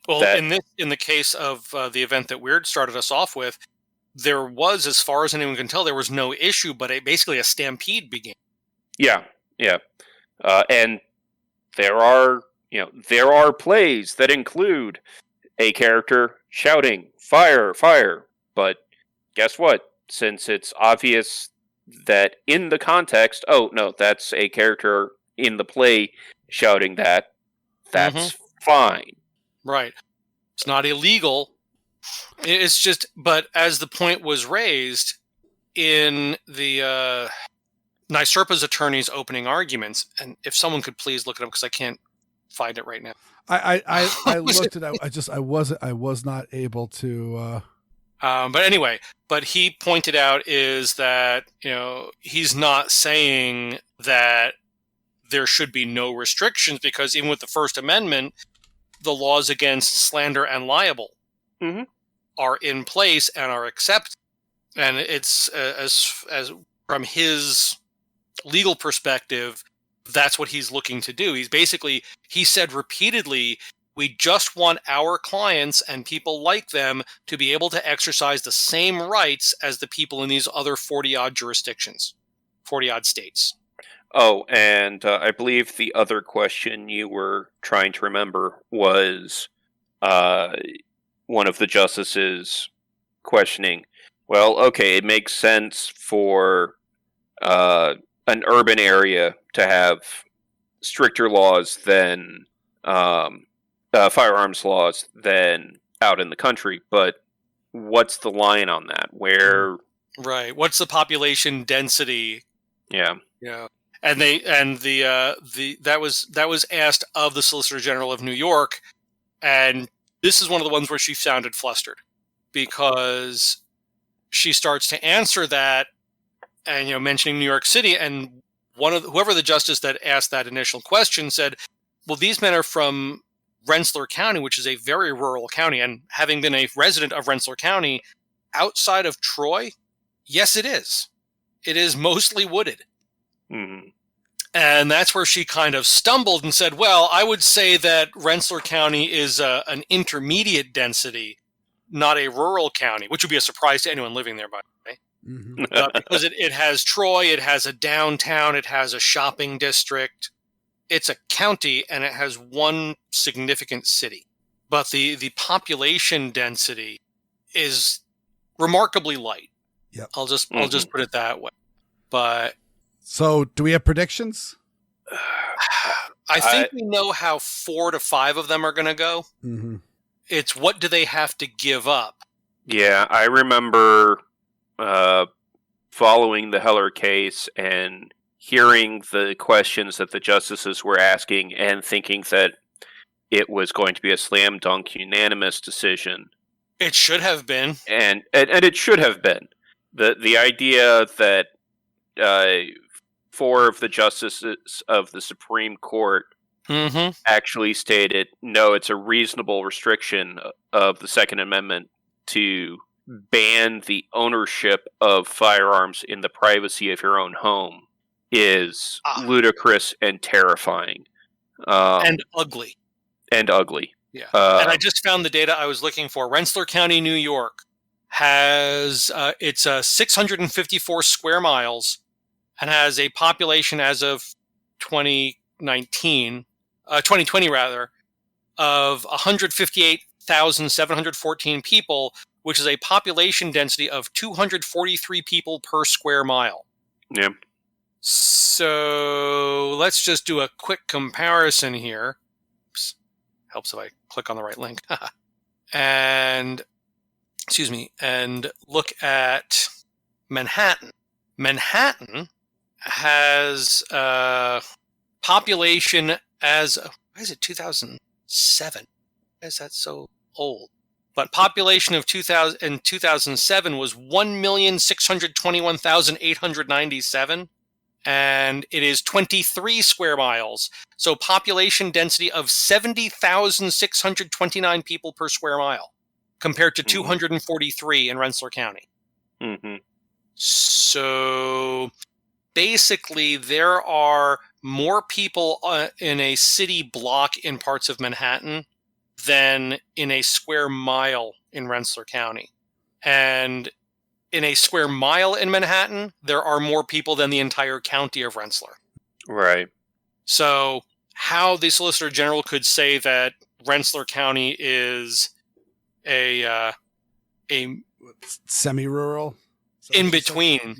Well, in the case of the event that Weer'd started us off with, there was, as far as anyone can tell, there was no issue, but basically a stampede began. Yeah. And there are plays that include a character shouting, fire, fire. But guess what? Since it's obvious that in the context, oh, no, that's a character in the play shouting that's fine. Right. It's not illegal. It's just, but as the point was raised in the NYSERPA's attorney's opening arguments, and if someone could please look it up because I can't find it right now. I looked at it. I was not able to. But anyway, he pointed out is that he's not saying that there should be no restrictions because even with the First Amendment, the laws against slander and libel are in place and are accepted, and it's as from his legal perspective, that's what he's looking to do. He said repeatedly, we just want our clients and people like them to be able to exercise the same rights as the people in these other 40-odd jurisdictions, 40-odd states. Oh, and I believe the other question you were trying to remember was one of the justices questioning, well, okay, it makes sense for an urban area to have stricter laws than firearms laws than out in the country. But what's the line on that? Where? Right. What's the population density? Yeah. Yeah. And that was asked of the Solicitor General of New York, and this is one of the ones where she sounded flustered, because she starts to answer that, and mentioning New York City, and whoever the justice that asked that initial question said, "Well, these men are from Rensselaer County, which is a very rural county, and having been a resident of Rensselaer County, outside of Troy, yes, it is. It is mostly wooded." Mm-hmm. And that's where she kind of stumbled and said, well, I would say that Rensselaer County is an intermediate density, not a rural county, which would be a surprise to anyone living there, by the way. Mm-hmm. Because it has Troy, it has a downtown, it has a shopping district. It's a county, and it has one significant city. But the population density is remarkably light. Yep. I'll just put it that way. But so, do we have predictions? I think we know how 4 to 5 of them are going to go. Mm-hmm. It's what do they have to give up? Yeah, I remember following the Heller case and hearing the questions that the justices were asking and thinking that it was going to be a slam dunk unanimous decision. It should have been. And it should have been. The idea that 4 of the justices of the Supreme Court actually stated, no, it's a reasonable restriction of the Second Amendment to ban the ownership of firearms in the privacy of your own home is ludicrous and terrifying. And ugly. And ugly. Yeah. And I just found the data I was looking for. Rensselaer County, New York has, it's 654 square miles and has a population as of 2020 rather, of 158,714 people, which is a population density of 243 people per square mile. Yeah. So let's just do a quick comparison here. Oops. Helps if I click on the right link. And look at Manhattan. Manhattan has a population as of, why is it 2007? Why is that so old? But population of 2007 was 1,621,897, and it is 23 square miles. So population density of 70,629 people per square mile, compared to 243 in Rensselaer County. Mm-hmm. So basically, there are more people in a city block in parts of Manhattan than in a square mile in Rensselaer County. And in a square mile in Manhattan, there are more people than the entire county of Rensselaer. Right. So how the Solicitor General could say that Rensselaer County is a semi-rural? In between.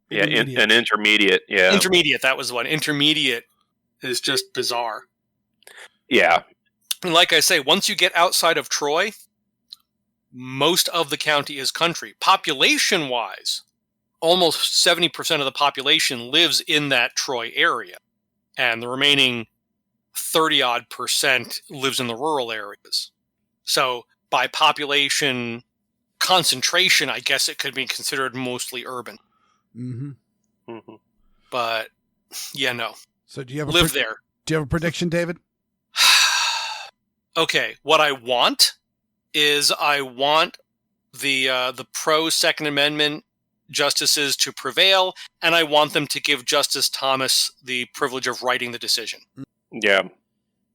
Yeah, an intermediate. Yeah. Intermediate, that was the one. Intermediate is just bizarre. Yeah. And like I say, once you get outside of Troy, most of the county is country. Population-wise, almost 70% of the population lives in that Troy area. And the remaining 30-odd% lives in the rural areas. So by population concentration, I guess it could be considered mostly urban. Mm-hmm. Mm-hmm. But, yeah, no. So do you have there. Do you have a prediction, David? Okay, what I want is the pro-Second Amendment justices to prevail, and I want them to give Justice Thomas the privilege of writing the decision. Yeah,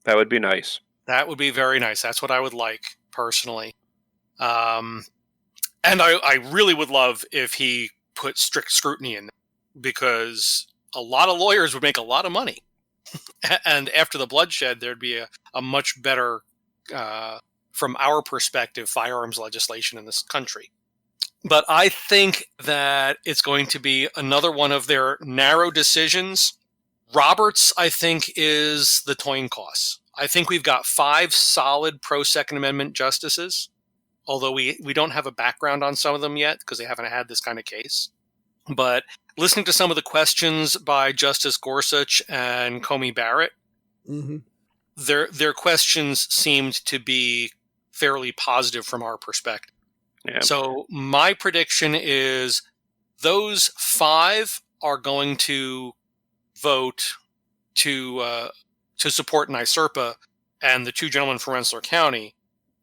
that would be nice. That would be very nice. That's what I would like, personally. And I really would love if he put strict scrutiny in, because a lot of lawyers would make a lot of money. And after the bloodshed, there'd be a much better, from our perspective, firearms legislation in this country. But I think that it's going to be another one of their narrow decisions. Roberts, I think, is the coin toss. I think we've got 5 solid pro-Second Amendment justices, although we don't have a background on some of them yet because they haven't had this kind of case. But listening to some of the questions by Justice Gorsuch and Comey Barrett, their questions seemed to be fairly positive from our perspective. Yeah. So my prediction is those 5 are going to vote to support NYSERPA and the 2 gentlemen from Rensselaer County.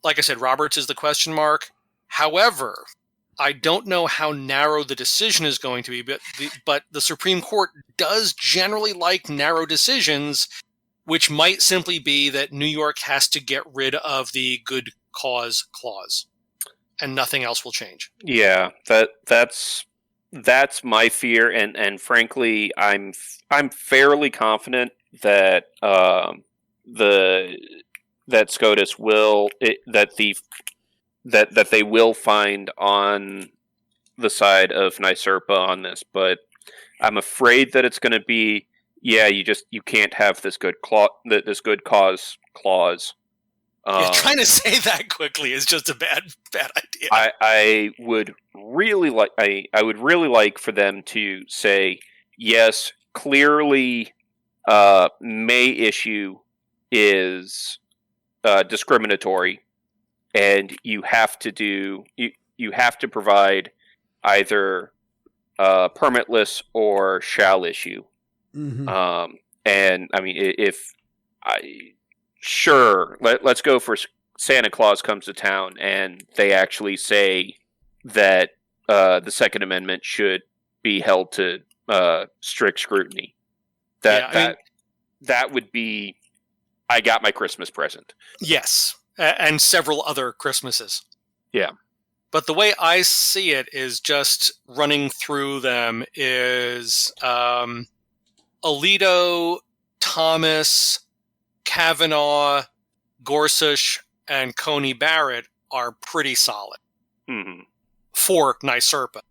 Like I said, Roberts is the question mark. However, I don't know how narrow the decision is going to be, but the Supreme Court does generally like narrow decisions, which might simply be that New York has to get rid of the good cause clause, and nothing else will change. Yeah, that's my fear, and frankly, I'm fairly confident that that SCOTUS will that they will find on the side of NYSERPA on this, but I'm afraid that it's going to be you can't have this good cause clause. Trying to say that quickly is just a bad idea. I would really like for them to say yes. Clearly, May issue is discriminatory, and you have to provide either permitless or shall issue. And I mean, let's go for Santa Claus comes to town, and they actually say that the Second Amendment should be held to strict scrutiny. That would be, I got my Christmas present. Yes, and several other Christmases. Yeah. But the way I see it is just running through them is Alito, Thomas, Kavanaugh, Gorsuch, and Coney Barrett are pretty solid for NYSERPA.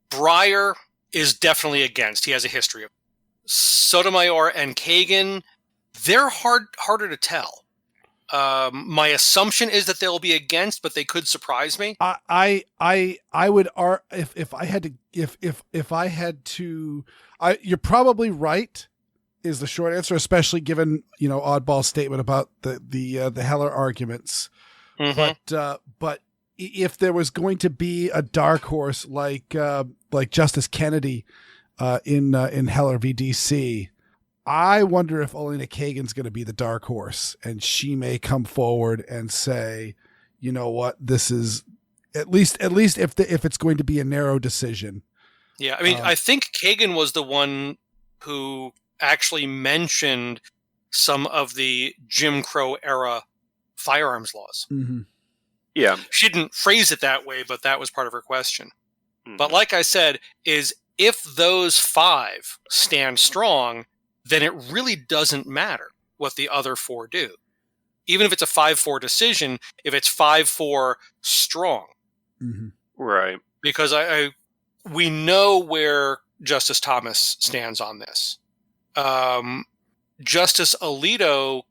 Breyer is definitely against. He has a history of it. Sotomayor and Kagan, they're harder to tell. My assumption is that they'll be against, but they could surprise me. I would if I had to, you're probably right, is the short answer, especially given oddball statement about the Heller arguments. But if there was going to be a dark horse like Justice Kennedy in Heller v. DC, I wonder if Elena Kagan's going to be the dark horse, and she may come forward and say, you know what, this is at least if it's going to be a narrow decision. Yeah, I mean, I think Kagan was the one who actually mentioned some of the Jim Crow era firearms laws. Yeah, she didn't phrase it that way, but that was part of her question. But like I said, is if those 5 stand strong, then it really doesn't matter what the other 4 do. Even if it's a 5-4 decision, if it's 5-4 strong. Right. Because we know where Justice Thomas stands on this. Justice Alito,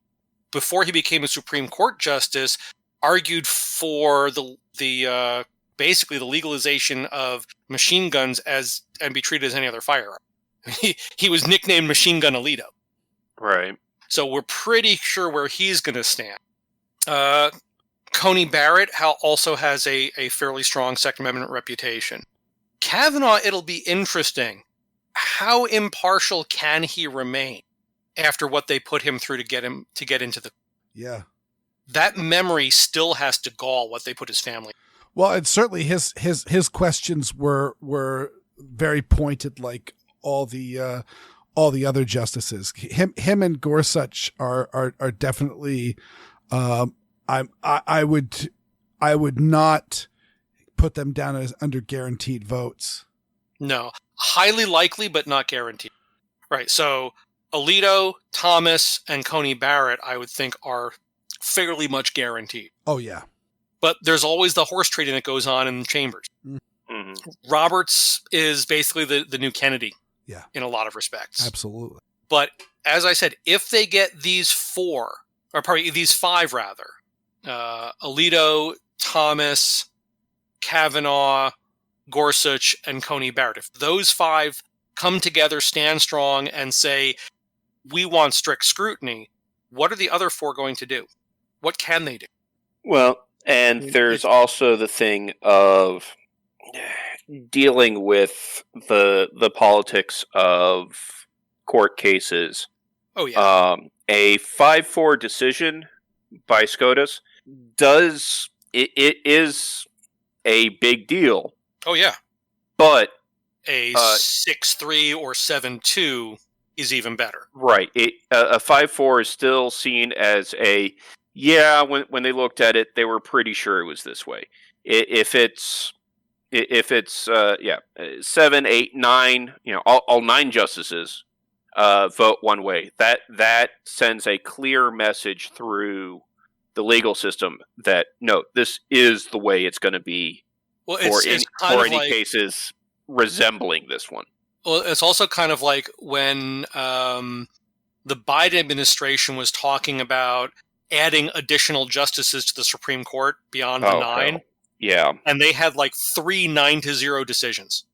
before he became a Supreme Court justice, argued for the basically the legalization of machine guns and be treated as any other firearm. He was nicknamed Machine Gun Alito. Right. So we're pretty sure where he's going to stand. Coney Barrett also has a fairly strong Second Amendment reputation. Kavanaugh, it'll be interesting. How impartial can he remain after what they put him through to get into the... Yeah. That memory still has to gall what they put his family. Well, and certainly his questions were very pointed, like all the other justices. Him and Gorsuch are definitely. I would not put them down as under guaranteed votes. No, highly likely, but not guaranteed. Right. So Alito, Thomas, and Coney Barrett, I would think, are fairly much guaranteed. Oh yeah. But there's always the horse trading that goes on in the chambers. Mm-hmm. Roberts is basically the new Kennedy in a lot of respects. Absolutely. But as I said, if they get these five rather, Alito, Thomas, Kavanaugh, Gorsuch, and Coney Barrett, if those five come together, stand strong, and say, we want strict scrutiny, what are the other four going to do? What can they do? Well, and there's also the thing of dealing with the politics of court cases. Oh, yeah. A 5-4 decision by SCOTUS it is a big deal. Oh, yeah. But a 6-3 or 7-2 is even better. Right. A 5-4 is still seen as when they looked at it, they were pretty sure it was this way. If it's 7, 8, 9, all 9 justices vote one way, that sends a clear message through the legal system that no, this is the way it's going to be for any cases resembling this one. Well, it's also kind of like when the Biden administration was talking about adding additional justices to the Supreme Court beyond the 9. Hell. Yeah. And they had like 3 9-0 decisions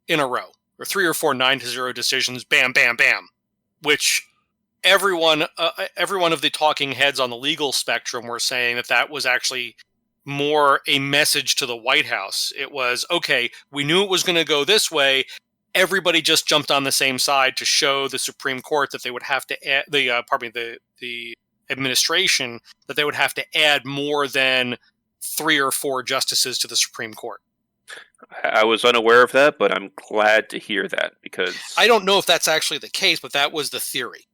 in a row, or 3 or 4 9-0 decisions, bam, bam, bam, which every one of the talking heads on the legal spectrum were saying that was actually more a message to the White House. It was, okay, we knew it was going to go this way. Everybody just jumped on the same side to show the Supreme Court that they would have to add the administration that they would have to add more than 3 or 4 justices to the Supreme Court. I was unaware of that, but I'm glad to hear that because I don't know if that's actually the case, but that was the theory.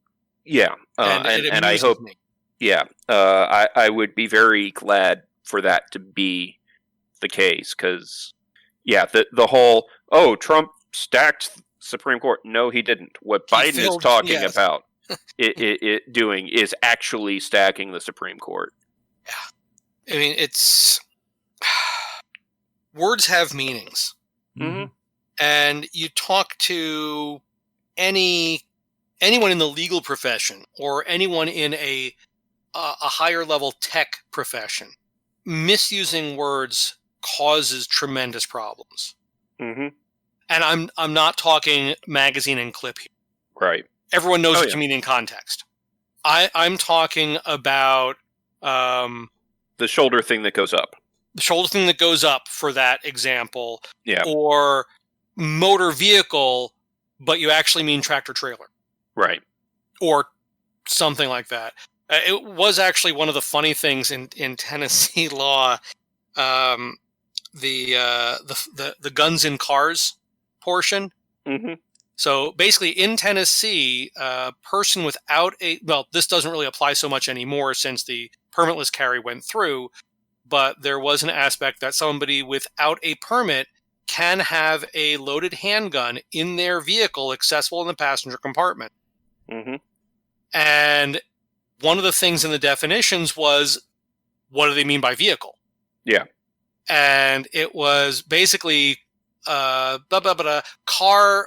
Yeah, and I hope. Me. Yeah, I would be very glad for that to be the case because, the whole Trump stacked Supreme Court. No, he didn't. What Biden is talking about it doing is actually stacking the Supreme Court. Yeah, I mean it's words have meanings, and you talk to anyone in the legal profession or anyone in a higher level tech profession, misusing words causes tremendous problems. Mm-hmm. And I'm not talking magazine and clip here. Right. Everyone knows what you mean in context. I'm talking about the shoulder thing that goes up. The shoulder thing that goes up, for that example. Yeah. Or motor vehicle, but you actually mean tractor trailer. Right. Or something like that. It was actually one of the funny things in Tennessee law, the guns in cars portion. Mm-hmm. So basically in Tennessee, a person without this doesn't really apply so much anymore since the permitless carry went through, but there was an aspect that somebody without a permit can have a loaded handgun in their vehicle accessible in the passenger compartment. Mm-hmm. And one of the things in the definitions was, what do they mean by vehicle? Yeah. And it was basically car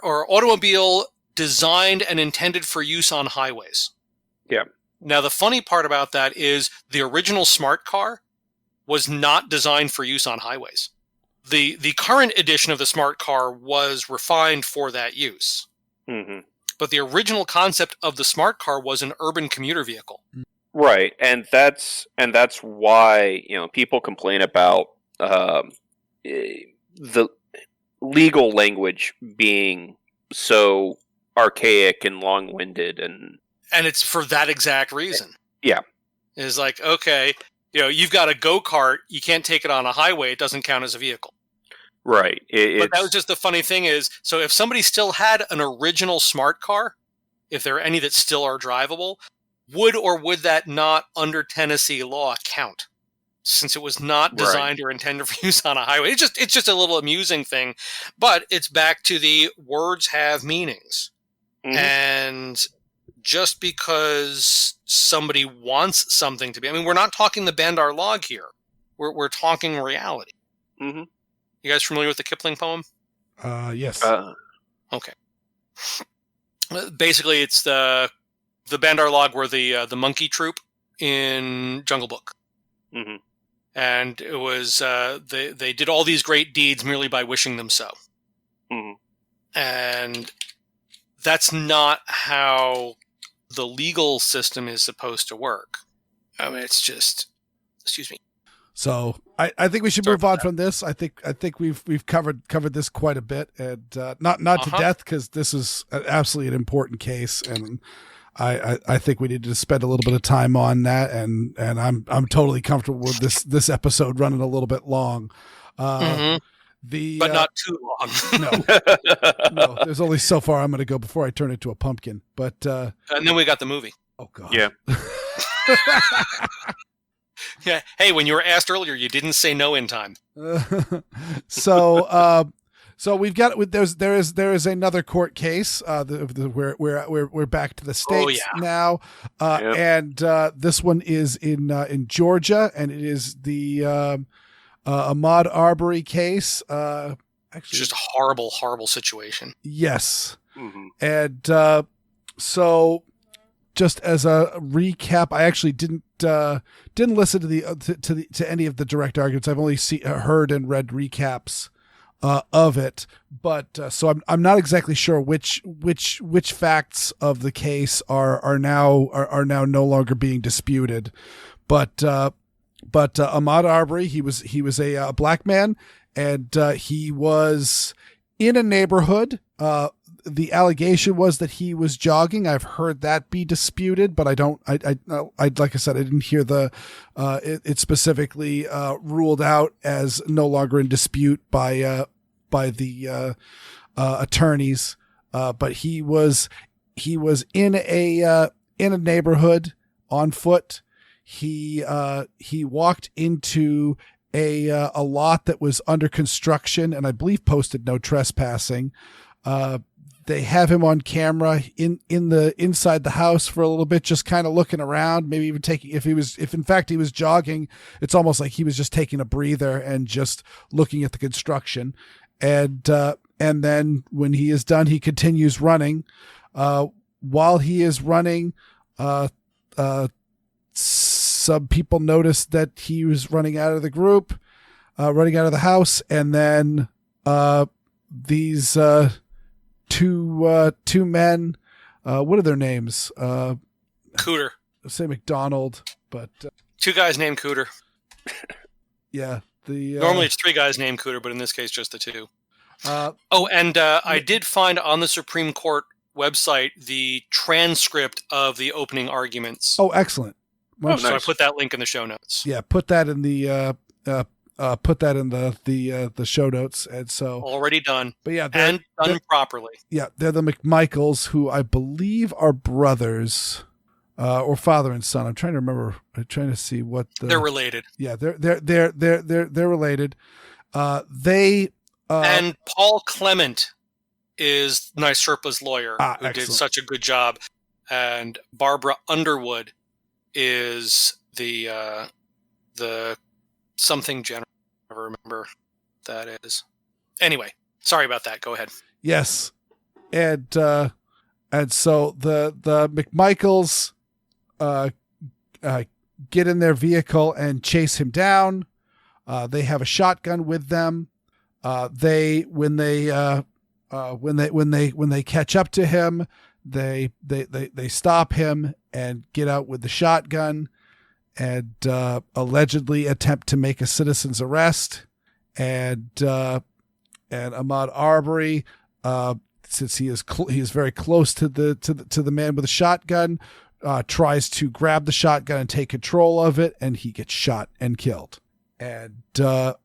or automobile designed and intended for use on highways. Yeah. Now, the funny part about that is the original smart car was not designed for use on highways. The current edition of the smart car was refined for that use. Mm-hmm. But the original concept of the smart car was an urban commuter vehicle. Right, and that's why people complain about the legal language being so archaic and long-winded, and it's for that exact reason. Yeah, it's like, okay, you've got a go-kart, you can't take it on a highway; it doesn't count as a vehicle. Right. But that was just the funny thing is, so if somebody still had an original smart car, if there are any that still are drivable, would or would that not, under Tennessee law, count? Since it was not designed or intended for use on a highway. It's just a little amusing thing. But it's back to the words have meanings. Mm-hmm. And just because somebody wants something to be... I mean, we're not talking the Bandar-Log here. we're talking reality. Mm-hmm. You guys familiar with the Kipling poem? Yes. Okay. Basically, it's the Bandar-Log were the monkey troop in Jungle Book. Mm-hmm. And it was they did all these great deeds merely by wishing them so. Mm-hmm. And that's not how the legal system is supposed to work. I mean, it's just, excuse me. So I think we should move on from this. I think we've covered this quite a bit, and not to death, because this is absolutely an important case, and I think we need to spend a little bit of time on that, and I'm totally comfortable with this episode running a little bit long. But not too long. No, there's only so far I'm going to go before I turn into a pumpkin. But and then we got the movie. Oh God. Yeah. Yeah. Hey, when you were asked earlier, you didn't say no in time. So we've got there is another court case. We're back to the States now, and this one is in Georgia, and it is the Ahmaud Arbery case. Actually, just a horrible situation. Yes, mm-hmm. And so just as a recap, I actually didn't listen to any of the direct arguments. I've only heard and read recaps of it, but so I'm not exactly sure which facts of the case are now no longer being disputed, but Ahmaud Arbery, he was a black man, and he was in a neighborhood. The allegation was that he was jogging. I've heard that be disputed, but I like I said, I didn't hear it specifically ruled out as no longer in dispute by the attorneys. But he was in a neighborhood on foot. He walked into a lot that was under construction, and I believe posted no trespassing. They have him on camera inside the house for a little bit, just kind of looking around, maybe even if in fact he was jogging, it's almost like he was just taking a breather and just looking at the construction. And then when he is done, he continues running. While he is running, some people noticed that he was running out of the group, running out of the house. And then, these, two men, what are their names? Cooter. I'll say McDonald, but two guys named Cooter. Yeah. Normally it's three guys named Cooter, but in this case, just the two. I did find on the Supreme Court website the transcript of the opening arguments. Oh, excellent. Nice. So I put that link in the show notes. Yeah, put that in the show notes, and so already done. But yeah, and done properly. Yeah, they're the McMichaels, who I believe are brothers, or father and son. I'm trying to remember. I'm trying to see what they're related. Yeah, they're related. And Paul Clement is Nyserpa's lawyer, who excellent. did such a good job, and Barbara Underwood is the something general. I never remember that is. Anyway, sorry about that. Go ahead. Yes, and so the McMichaels get in their vehicle and chase him down. They have a shotgun with them. When they catch up to him, they stop him and get out with the shotgun, and allegedly attempt to make a citizen's arrest. And Ahmaud Arbery, since he is very close to the man with the shotgun, tries to grab the shotgun and take control of it, and he gets shot and killed. And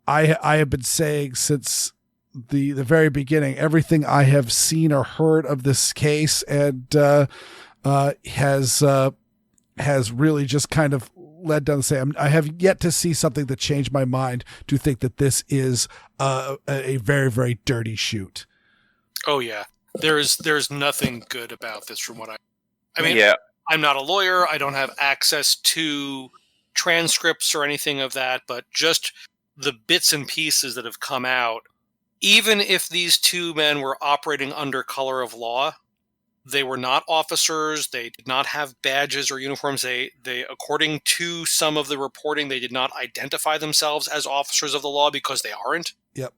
I have been saying since the very beginning, everything I have seen or heard of this case, and has really just kind of led down to say I have yet to see something that changed my mind to think that this is a very, very dirty shoot. Oh yeah, there's nothing good about this from what I mean. Yeah. I'm not a lawyer. I don't have access to transcripts or anything of that, but just the bits and pieces that have come out. Even if these two men were operating under color of law, they were not officers. They did not have badges or uniforms. They, according to some of the reporting, they did not identify themselves as officers of the law because they aren't. Yep.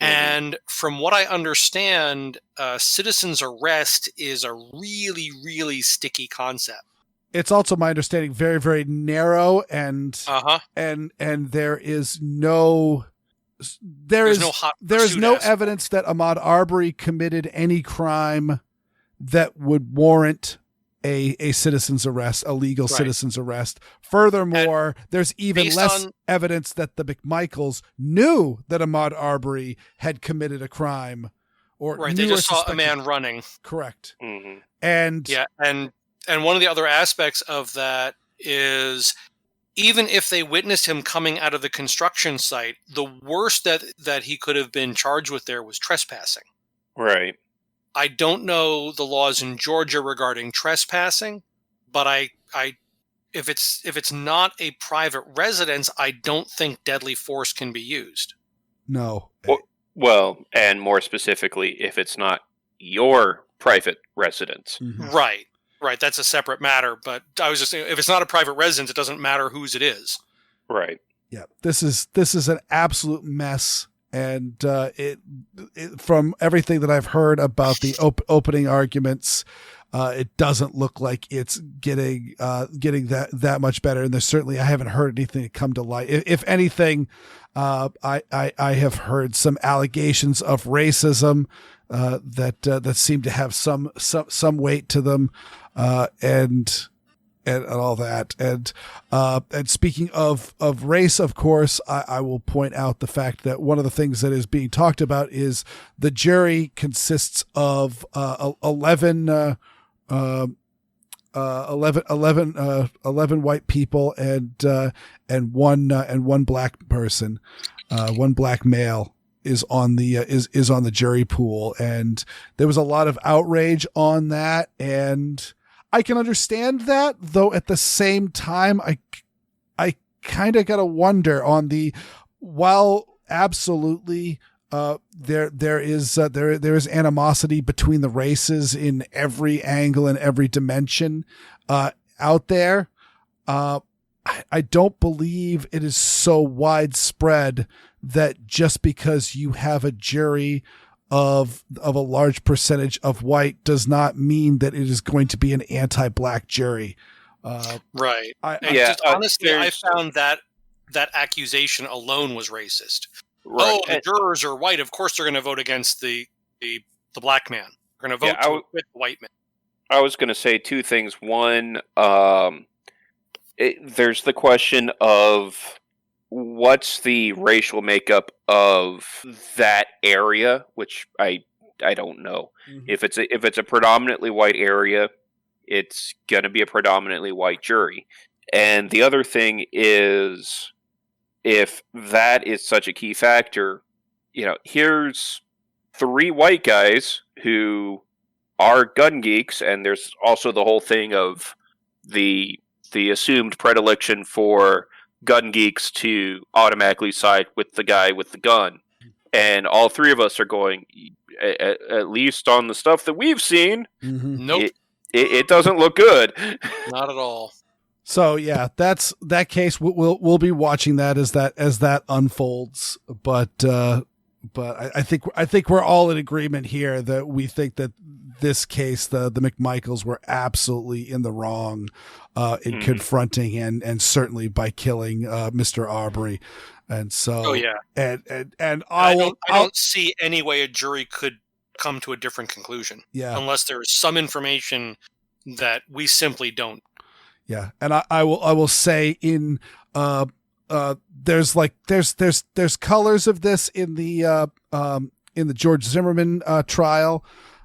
And from what I understand, citizen's arrest is a really, really sticky concept. It's also my understanding very, very narrow, and there is no evidence that Ahmaud Arbery committed any crime that would warrant a citizen's arrest, a legal citizen's arrest. Furthermore, there's even less evidence that the McMichaels knew that Ahmaud Arbery had committed a crime, or they just saw a man running. Correct. Mm-hmm. And one of the other aspects of that is, even if they witnessed him coming out of the construction site, the worst that he could have been charged with there was trespassing. Right. I don't know the laws in Georgia regarding trespassing, but if it's not a private residence, I don't think deadly force can be used. No. Well, and more specifically, if it's not your private residence. Mm-hmm. Right. That's a separate matter. But I was just saying, if it's not a private residence, it doesn't matter whose it is. Right. Yeah. This is an absolute mess. And it from everything that I've heard about the opening arguments, it doesn't look like it's getting that much better. And I haven't heard anything come to light. If anything, I have heard some allegations of racism that seem to have some weight to them, and all that. And speaking of race, of course, I will point out the fact that one of the things that is being talked about is the jury consists of 11 white people and one black person, one black male is on the jury pool. And there was a lot of outrage on that, and I can understand that, though at the same time, I kind of gotta wonder while absolutely there is animosity between the races in every angle and every dimension out there. I don't believe it is so widespread that just because you have a jury of a large percentage of white does not mean that it is going to be an anti-black jury. Right. Honestly, I found that accusation alone was racist. Right. The jurors are white. Of course, they're going to vote against the black man. They're going to vote to acquit the white man. I was going to say two things. One, there's the question of what's the racial makeup of that area, which I don't know. Mm-hmm. If it's a predominantly white area, it's going to be a predominantly white jury. And the other thing is, if that is such a key factor, here's 3 white guys who are gun geeks, and there's also the whole thing of the assumed predilection for gun geeks to automatically side with the guy with the gun. And all 3 of us are going, at least on the stuff that we've seen, nope, it doesn't look good. Not at all. So yeah, that's that case. We'll be watching that as that unfolds. But I think we're all in agreement here that we think that this case, the McMichaels were absolutely in the wrong in confronting and certainly by killing Mr. Arbery. And so, and I don't see any way a jury could come to a different conclusion. Yeah, unless there is some information that we simply don't. Yeah, and I will say in there's colors of this in the George Zimmerman trial,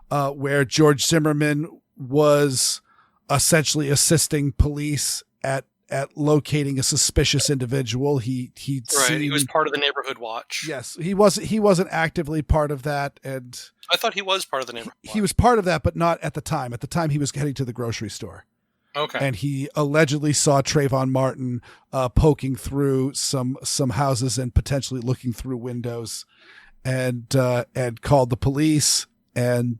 where George Zimmerman was essentially assisting police at locating a suspicious individual. He was part of the neighborhood watch. Yes, he wasn't actively part of that, and I thought he was part of the neighborhood watch. He was part of that, but not at the time. At the time, he was heading to the grocery store. Okay. And he allegedly saw Trayvon Martin poking through some houses and potentially looking through windows, and called the police, and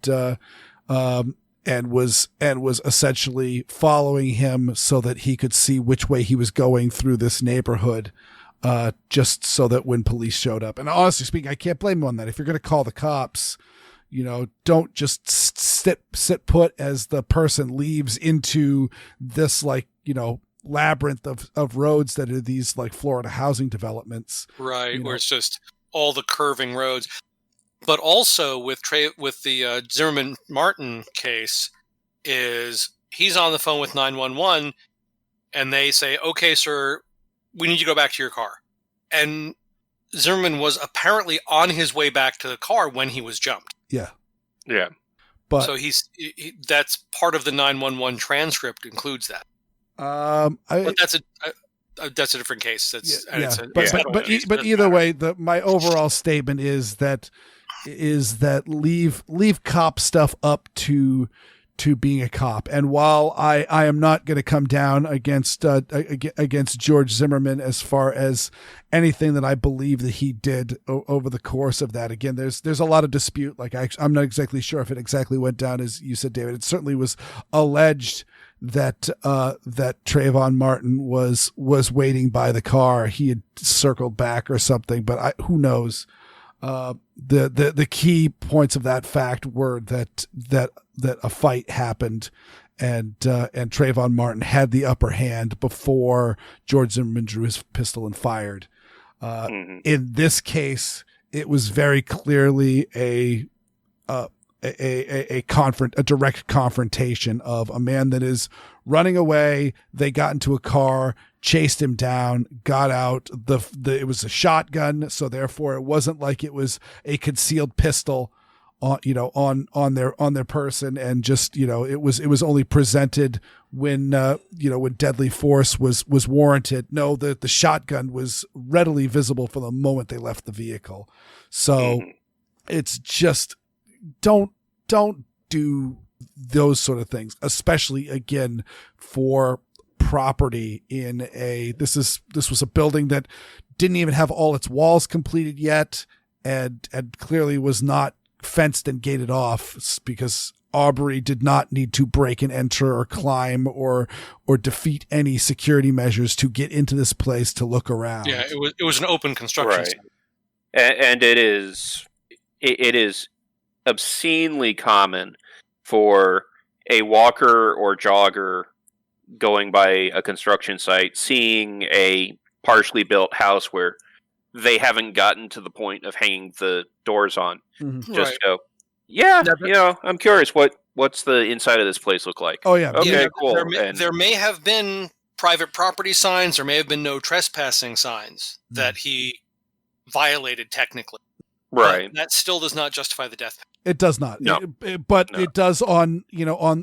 was essentially following him so that he could see which way he was going through this neighborhood, just so that when police showed up. And honestly speaking, I can't blame him on that. If you're going to call the cops, don't just sit put as the person leaves into this, labyrinth of roads that are these Florida housing developments. Right, where it's just all the curving roads. But also with the Zimmerman Martin case, is he's on the phone with 911, and they say, "Okay, sir, we need you to go back to your car." And Zimmerman was apparently on his way back to the car when he was jumped. Yeah. Yeah. But so that's part of the 911 transcript includes that. But that's a different case. But either way, my overall statement is that leave cop stuff up to being a cop. And while I am not going to come down against George Zimmerman as far as anything that I believe that he did over the course of that, again, there's a lot of dispute. I'm not exactly sure if it exactly went down as you said, David. It certainly was alleged that Trayvon Martin was waiting by the car. He had circled back or something, but who knows? The key points of that fact were that a fight happened, and Trayvon Martin had the upper hand before George Zimmerman drew his pistol and fired. In this case, it was very clearly a direct confrontation of a man that is running away. They got into a car, chased him down, got out. It was a shotgun, so therefore it wasn't like it was a concealed pistol on their person, and just it was only presented when deadly force was warranted. No, the shotgun was readily visible from the moment they left the vehicle. So it's just don't do those sort of things, especially again for property in this was a building that didn't even have all its walls completed yet, and clearly was not fenced and gated off, because Arbery did not need to break and enter or climb or defeat any security measures to get into this place to look around. Yeah, it was an open construction site. And it is obscenely common for a walker or jogger going by a construction site, seeing a partially built house where they haven't gotten to the point of hanging the doors on. Mm-hmm. Just go, I'm curious, what's the inside of this place look like? Oh, yeah. Okay, cool. There may have been private property signs, there may have been no trespassing signs that he violated technically. Right. But that still does not justify the death penalty. It does not. No. It does on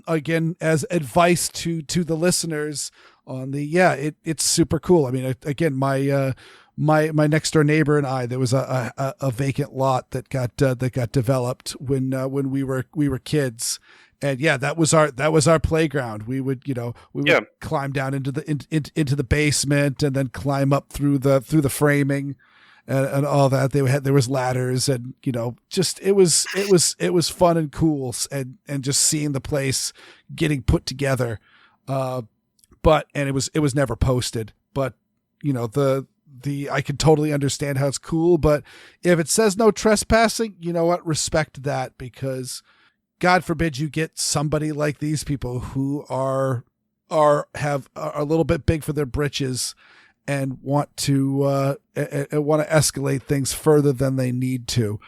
again, as advice to the listeners on it's super cool. I mean, again, my next door neighbor and I, there was a vacant lot that got developed when we were kids. And that was our playground. We would climb down into the basement and then climb up through the framing and all that. There was ladders, and just it was fun and cool, and just seeing the place getting put together. But it was never posted. But I can totally understand how it's cool. But if it says no trespassing, you know what? Respect that, because God forbid you get somebody like these people who are a little bit big for their britches and want to escalate things further than they need to.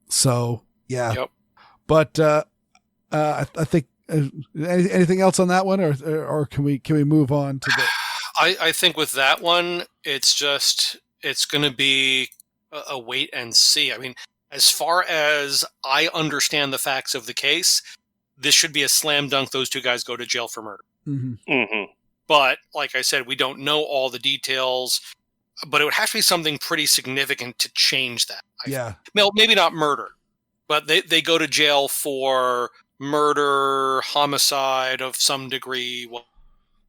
So yeah. Yep. But I think anything else on that one, or can we move on to the? I think with that one, it's going to be a wait and see. I mean, as far as I understand the facts of the case, this should be a slam dunk. Those two guys go to jail for murder. Mm-hmm. Mm-hmm. But like I said, we don't know all the details, but it would have to be something pretty significant to change that. Yeah. Well, maybe not murder, but they go to jail for murder, homicide of some degree,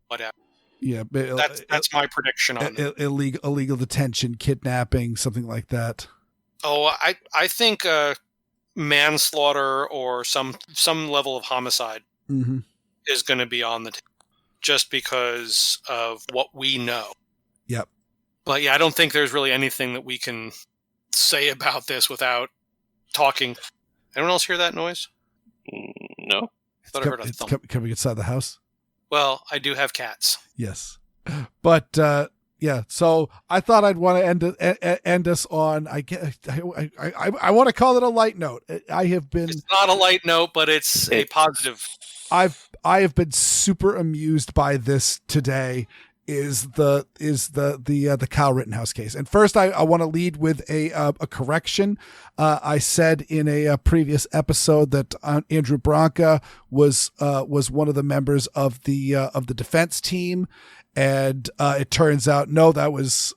whatever. Yeah, That's my prediction on it. Illegal detention, kidnapping, something like that. Oh, I think manslaughter or some level of homicide is going to be on the table, just because of what we know. Yep. But yeah, I don't think there's really anything that we can say about this without talking. Anyone else hear that noise? No. I thought I heard a thump. It's coming inside the house. Well, I do have cats. Yes, but yeah. So I thought I'd want to end us on. I want to call it a light note. It's not a light note, but it's a positive. I have been super amused by this today. Is the Kyle Rittenhouse case. And first I want to lead with a correction. I said in a previous episode that Andrew Branca was one of the members of the defense team, and it turns out no, that was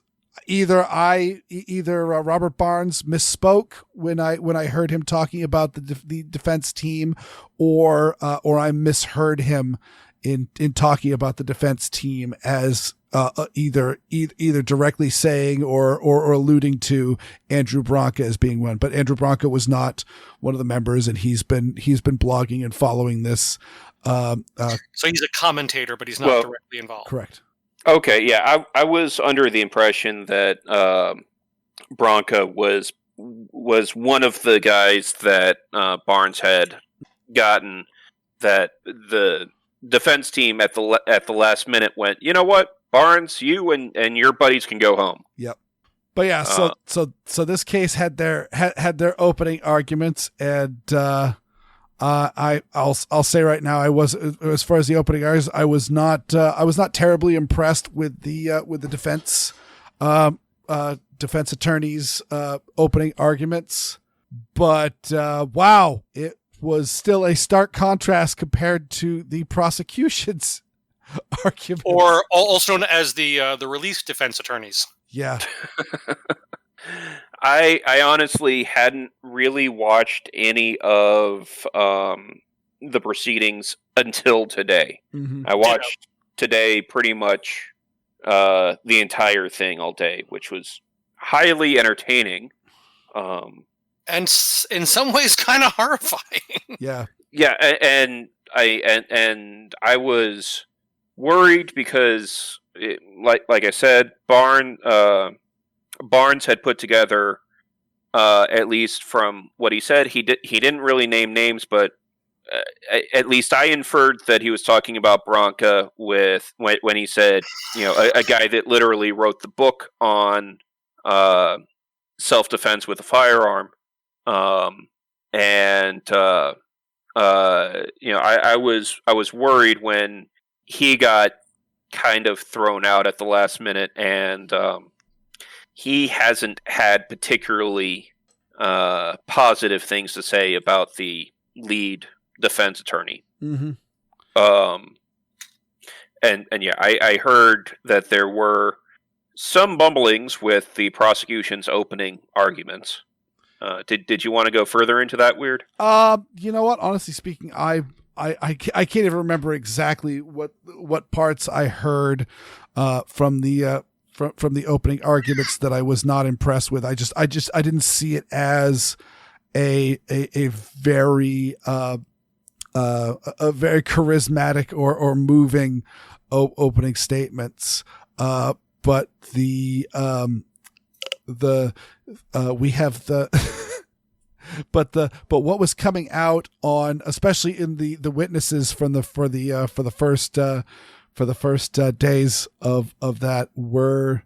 either Robert Barnes misspoke when I heard him talking about the defense team, or I misheard him in talking about the defense team as either directly saying or alluding to Andrew Branca as being one. But Andrew Branca was not one of the members, and he's been blogging and following this. So he's a commentator, but he's not directly involved. Correct. Okay, yeah, I was under the impression that Branca was one of the guys that Barnes had gotten, that the defense team at the last minute went, you know what, Barnes, you and your buddies can go home. Yep. But yeah, so this case had their opening arguments, and I'll say right now, I was, as far as the opening arguments, I was not terribly impressed with the defense attorney's opening arguments, but wow, it was still a stark contrast compared to the prosecution's arguments, or also known as the released defense attorneys. Yeah. I honestly hadn't really watched any of the proceedings until today. Mm-hmm. I watched today pretty much the entire thing all day, which was highly entertaining. And in some ways, kind of horrifying. Yeah, yeah, and I was worried because, like I said, Barnes had put together, at least from what he said, he didn't really name names, but at least I inferred that he was talking about Branca when he said, you know, a guy that literally wrote the book on self-defense with a firearm. You know, I was worried when he got kind of thrown out at the last minute, and he hasn't had particularly positive things to say about the lead defense attorney. Mm-hmm. And yeah, I heard that there were some bumblings with the prosecution's opening arguments. Did you want to go further into that, Weer'd? You know what? Honestly speaking, I can't even remember exactly what parts I heard from the opening arguments that I was not impressed with. I didn't see it as a very charismatic or moving opening statements. But we have but what was coming out on, especially in the witnesses for the first days of that, were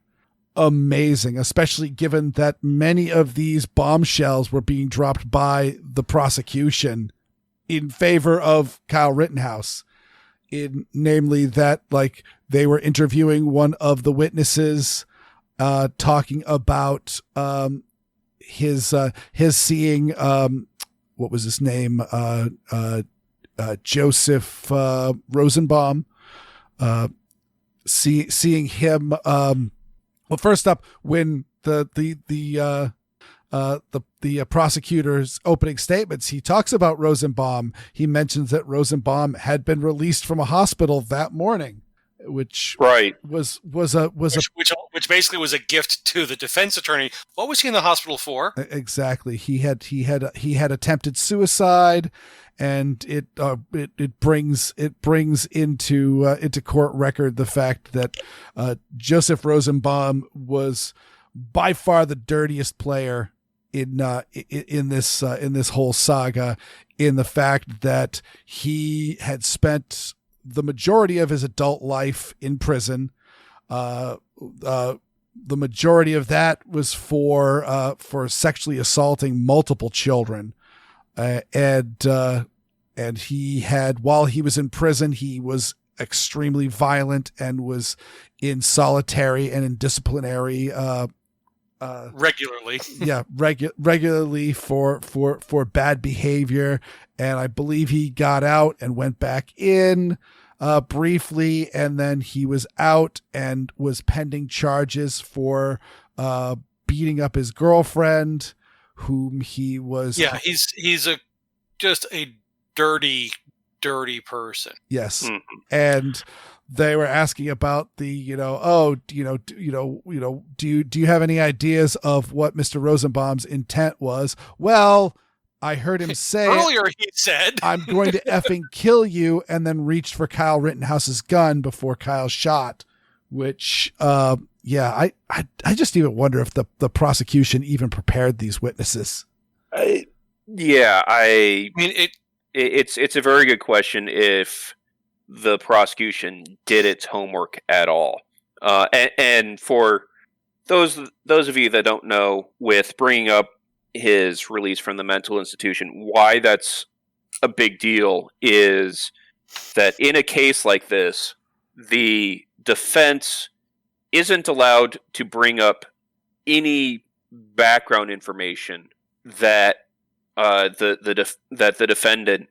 amazing, especially given that many of these bombshells were being dropped by the prosecution in favor of Kyle Rittenhouse. Namely that, like, they were interviewing one of the witnesses, talking about his seeing what was his name, Joseph Rosenbaum, seeing him. Well, first up, when the prosecutor's opening statements, he talks about Rosenbaum. He mentions that Rosenbaum had been released from a hospital that morning, which was basically was a gift to the defense attorney. What was he in the hospital for? Exactly. He had attempted suicide, and it brings into court record the fact that Joseph Rosenbaum was by far the dirtiest player in this whole saga, in the fact that he had spent the majority of his adult life in prison. The majority of that was for sexually assaulting multiple children, and he had, while he was in prison, he was extremely violent and was in solitary and in disciplinary regularly. regularly for bad behavior. And I believe he got out and went back in briefly, and then he was out and was pending charges for beating up his girlfriend, whom he was. Yeah, he's just a dirty person. Yes. Mm-hmm. And they were asking about do you have any ideas of what Mr. Rosenbaum's intent was? Well, I heard him say earlier, he said, I'm going to effing kill you, and then reached for Kyle Rittenhouse's gun before Kyle shot, which, I just even wonder if the prosecution even prepared these witnesses. I mean, it's a very good question if the prosecution did its homework at all. And for those of you that don't know, with bringing up his release from the mental institution, why that's a big deal is that in a case like this, the defense isn't allowed to bring up any background information that the defendant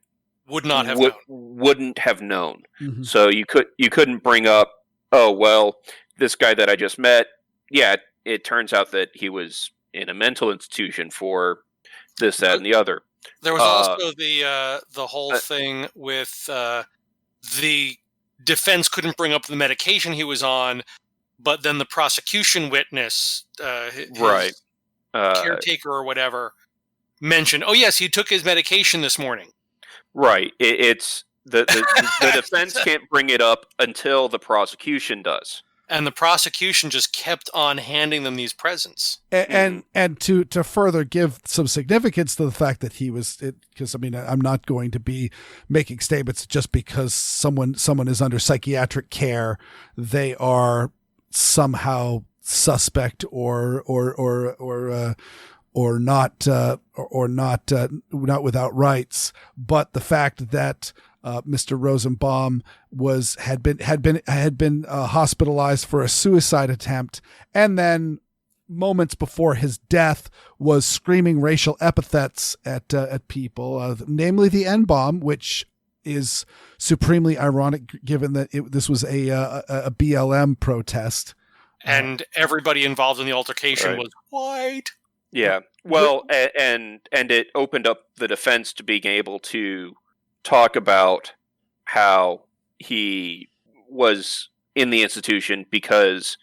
wouldn't have known. Mm-hmm. So you couldn't bring up, oh well, this guy that I just met, yeah, it turns out that he was in a mental institution for this, that, and the other. There was also the whole thing with the defense couldn't bring up the medication he was on, but then the prosecution witness, his caretaker or whatever, mentioned, oh yes, he took his medication this morning. Right. It's the defense can't bring it up until the prosecution does. And the prosecution just kept on handing them these presents. And to further give some significance to the fact that he was, because I mean, I'm not going to be making statements just because someone is under psychiatric care, they are somehow suspect or not without rights. But the fact that Mr. Rosenbaum had been hospitalized for a suicide attempt, and then moments before his death was screaming racial epithets at people, namely the N-bomb, which is supremely ironic given that this was a BLM protest, and everybody involved in the altercation was white. Yeah, well, and it opened up the defense to being able to talk about how he was in the institution because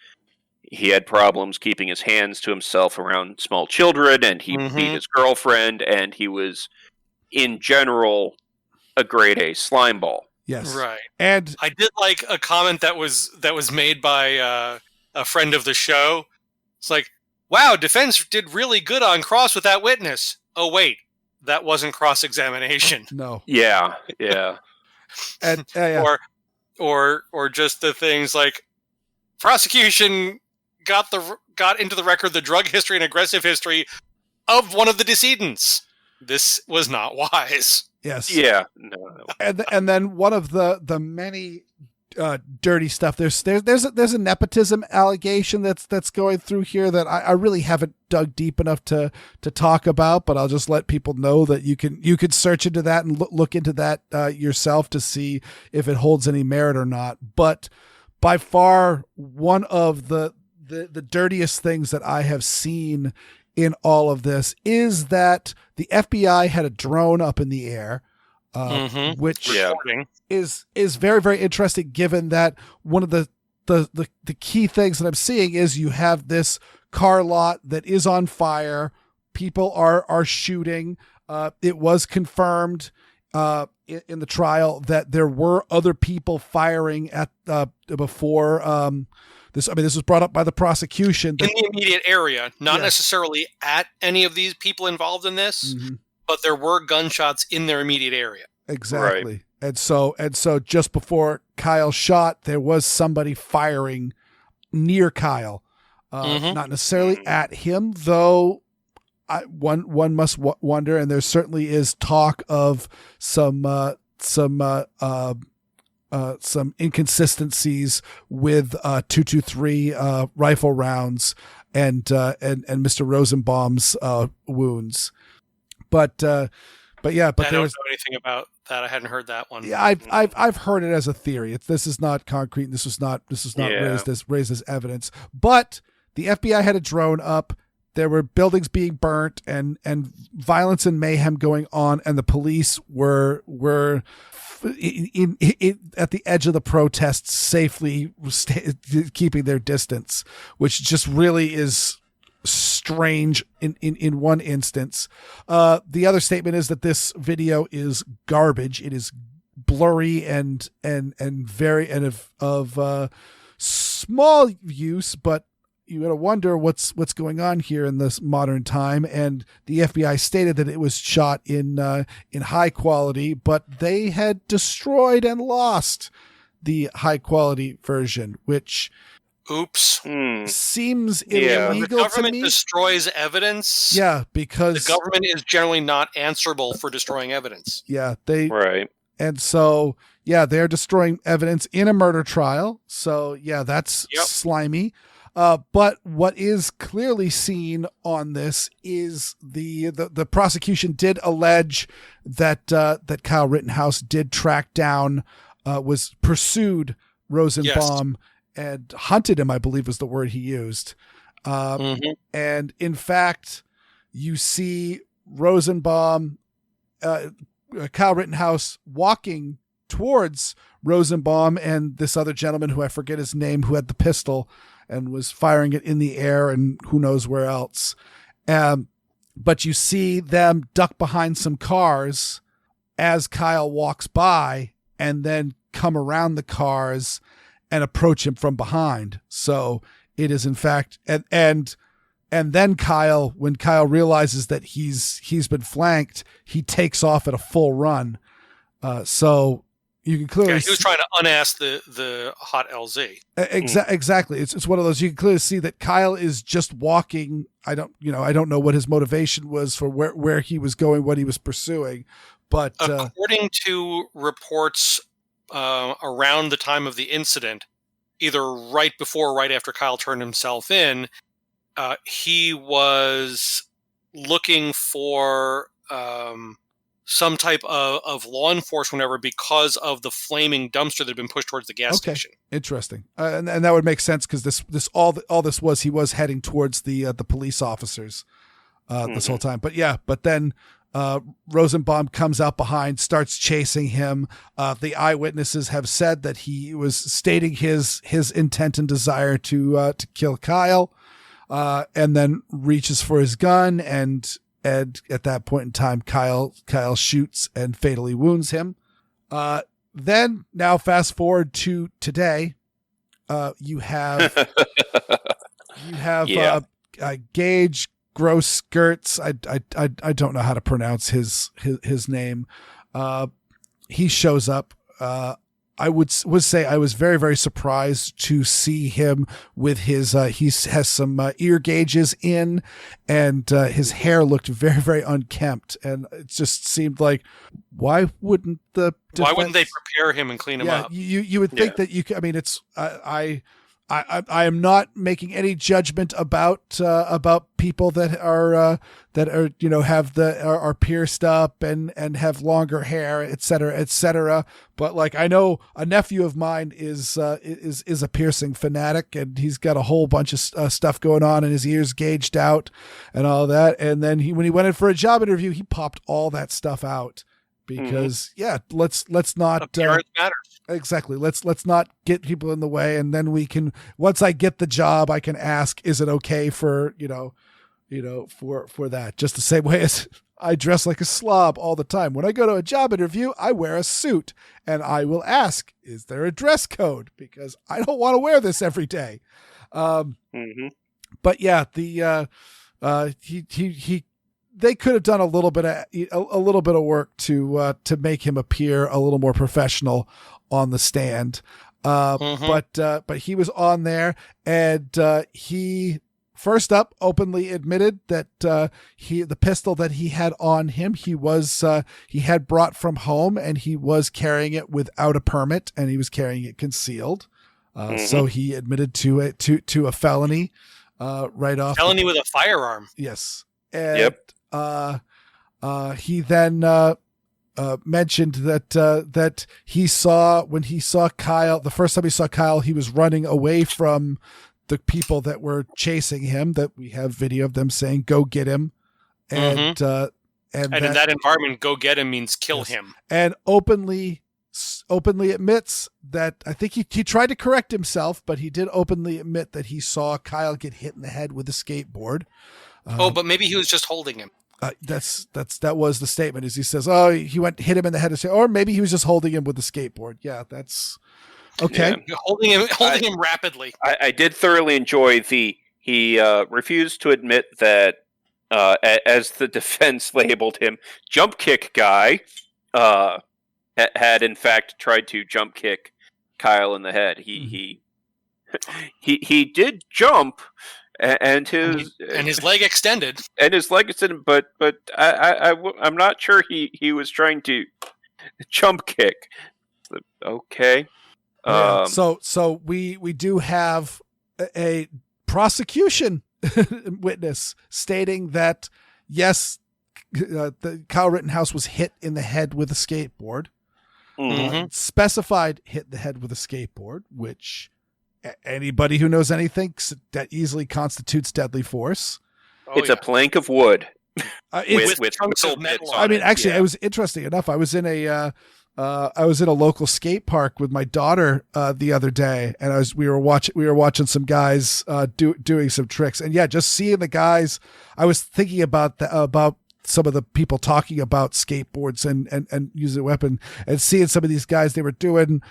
he had problems keeping his hands to himself around small children, and he beat his girlfriend, and he was, in general, a grade A slimeball. Yes, right. And I did like a comment that was made by a friend of the show. It's like, wow, defense did really good on cross with that witness. Oh wait, that wasn't cross-examination. No. Yeah. And or just the things like prosecution got into the record the drug history and aggressive history of one of the decedents. This was not wise. Yes. Yeah. No. And then one of the many dirty stuff. There's a nepotism allegation that's going through here that I really haven't dug deep enough to talk about, but I'll just let people know that you could search into that and look into that yourself to see if it holds any merit or not. But by far one of the dirtiest things that I have seen in all of this is that the FBI had a drone up in the air, which is very, very interesting, given that one of the key things that I'm seeing is you have this car lot that is on fire. People are shooting. It was confirmed in the trial that there were other people firing at before this. I mean, this was brought up by the prosecution in the immediate area, not necessarily at any of these people involved in this, but there were gunshots in their immediate area. Exactly. Right. And so just before Kyle shot, there was somebody firing near Kyle, not necessarily at him, though. One must wonder, and there certainly is talk of some inconsistencies with 223 rifle rounds and Mr. Rosenbaum's wounds, but there I don't know anything about that. I hadn't heard that one. Yeah, I've heard it as a theory. This is not concrete. And this was not raised as evidence. But the FBI had a drone up. There were buildings being burnt and violence and mayhem going on, and the police were in at the edge of the protests, safely keeping their distance, which just really is strange in one instance. The other statement is that this video is garbage. It is blurry and very of small use, but you gotta wonder what's going on here in this modern time. And the FBI stated that it was shot in high quality, but they had destroyed and lost the high quality version, which seems illegal to me. The government destroys evidence. Yeah, because the government is generally not answerable for destroying evidence. Yeah, and so they're destroying evidence in a murder trial. So that's slimy. But what is clearly seen on this is the prosecution did allege that Kyle Rittenhouse did track down, pursued Rosenbaum and hunted him, I believe was the word he used. And in fact, you see Rosenbaum, Kyle Rittenhouse walking towards Rosenbaum and this other gentleman who I forget his name, who had the pistol and was firing it in the air and who knows where else. But you see them duck behind some cars as Kyle walks by and then come around the cars and approach him from behind. So it is in fact, and then Kyle, when Kyle realizes that he's been flanked, he takes off at a full run. So you can clearly he was trying to unass the hot LZ. Exactly. It's one of those, you can clearly see that Kyle is just walking. I don't know what his motivation was for where he was going, what he was pursuing, but according to reports around the time of the incident, either right before or right after Kyle turned himself in, he was looking for some type of law enforcement because of the flaming dumpster that had been pushed towards the gas station. Interesting. And that would make sense because this all this was, he was heading towards the police officers this whole time. But then Rosenbaum comes out behind, starts chasing him. The eyewitnesses have said that he was stating his intent and desire to kill Kyle, and then reaches for his gun, and at that point in time, Kyle shoots and fatally wounds him. Then now fast forward to today, you have Gaige, Grosskreutz. I don't know how to pronounce his name. He shows up. I would say I was very, very surprised to see him with his, he has some ear gauges in, and his hair looked very, very unkempt. And it just seemed like, why wouldn't they prepare him and clean him up? You would think that you could, I mean, I I am not making any judgment about people that are are pierced up and have longer hair, et cetera. But like, I know a nephew of mine is a piercing fanatic, and he's got a whole bunch of stuff going on, and his ears gauged out and all that. And then when he went in for a job interview, he popped all that stuff out because let's not appearance matters. Exactly. Let's not get people in the way, and then we can, once I get the job, I can ask, is it okay for for that? Just the same way as I dress like a slob all the time. When I go to a job interview, I wear a suit, and I will ask, is there a dress code? Because I don't want to wear this every day. But yeah, they could have done a little bit of work to make him appear a little more professional on the stand. But he was on there, and he first up openly admitted that the pistol that he had on him, he had brought from home, and he was carrying it without a permit, and he was carrying it concealed. So he admitted to a felony right off. Felony with a firearm. Yes. And he then mentioned that he saw, when he saw Kyle, the first time he saw Kyle, he was running away from the people that were chasing him, that we have video of them saying, go get him. And in that environment, go get him means kill him. And openly admits that, I think he tried to correct himself, but he did openly admit that he saw Kyle get hit in the head with a skateboard. But maybe he was just holding him. That was the statement, is he says, he hit him in the head, or maybe he was just holding him with the skateboard. Yeah, that's okay. Yeah. Holding him rapidly. I did thoroughly enjoy he refused to admit that, as the defense labeled him, jump kick guy, had in fact tried to jump kick Kyle in the head. He did jump. And his leg extended. But I'm not sure he was trying to jump kick. Okay. So we do have a prosecution witness stating that yes, the Kyle Rittenhouse was hit in the head with a skateboard. Specified hit the head with a skateboard, which anybody who knows anything, that easily constitutes deadly force. It's a plank of wood with chunks of metal. I mean, actually, it was interesting enough. I was in a local skate park with my daughter the other day, and we were watching some guys doing some tricks, and just seeing the guys. I was thinking about some of the people talking about skateboards and using a weapon, and seeing some of these guys they were doing.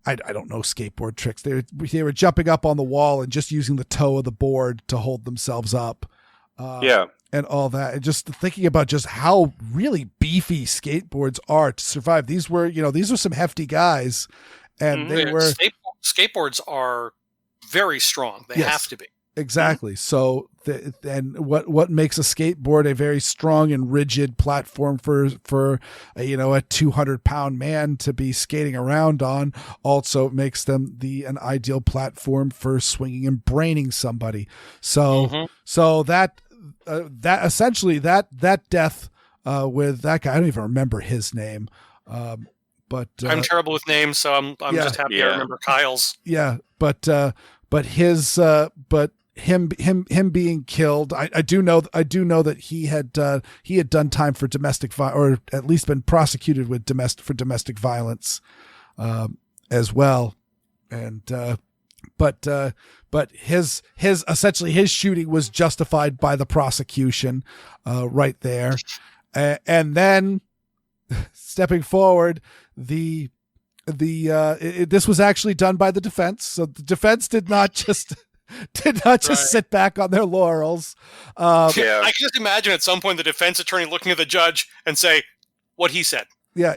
I don't know skateboard tricks. They were jumping up on the wall and just using the toe of the board to hold themselves up. And all that. And just thinking about just how really beefy skateboards are to survive. These were some hefty guys, and they were skateboards are very strong. They have to be. Exactly. So, and what makes a skateboard a very strong and rigid platform for a 200-pound man to be skating around on, also makes them an ideal platform for swinging and braining somebody. So, so that essentially that death with that guy, I don't even remember his name. But I'm terrible with names, so I'm just happy I remember Kyle's. Yeah, but him being killed, I do know that he had done time for domestic violence, or at least been prosecuted with domestic violence as well, and but his essentially his shooting was justified by the prosecution right there, and then stepping forward, this was actually done by the defense, so the defense did not just sit back on their laurels. I can just imagine at some point the defense attorney looking at the judge and say, "What he said." Yeah,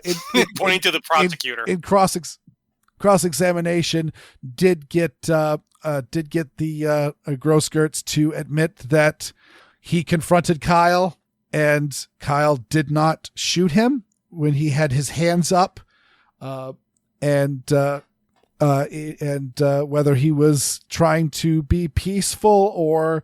pointing to the prosecutor. In cross-examination, did get the Grosskreutz to admit that he confronted Kyle, and Kyle did not shoot him when he had his hands up, and and whether he was trying to be peaceful or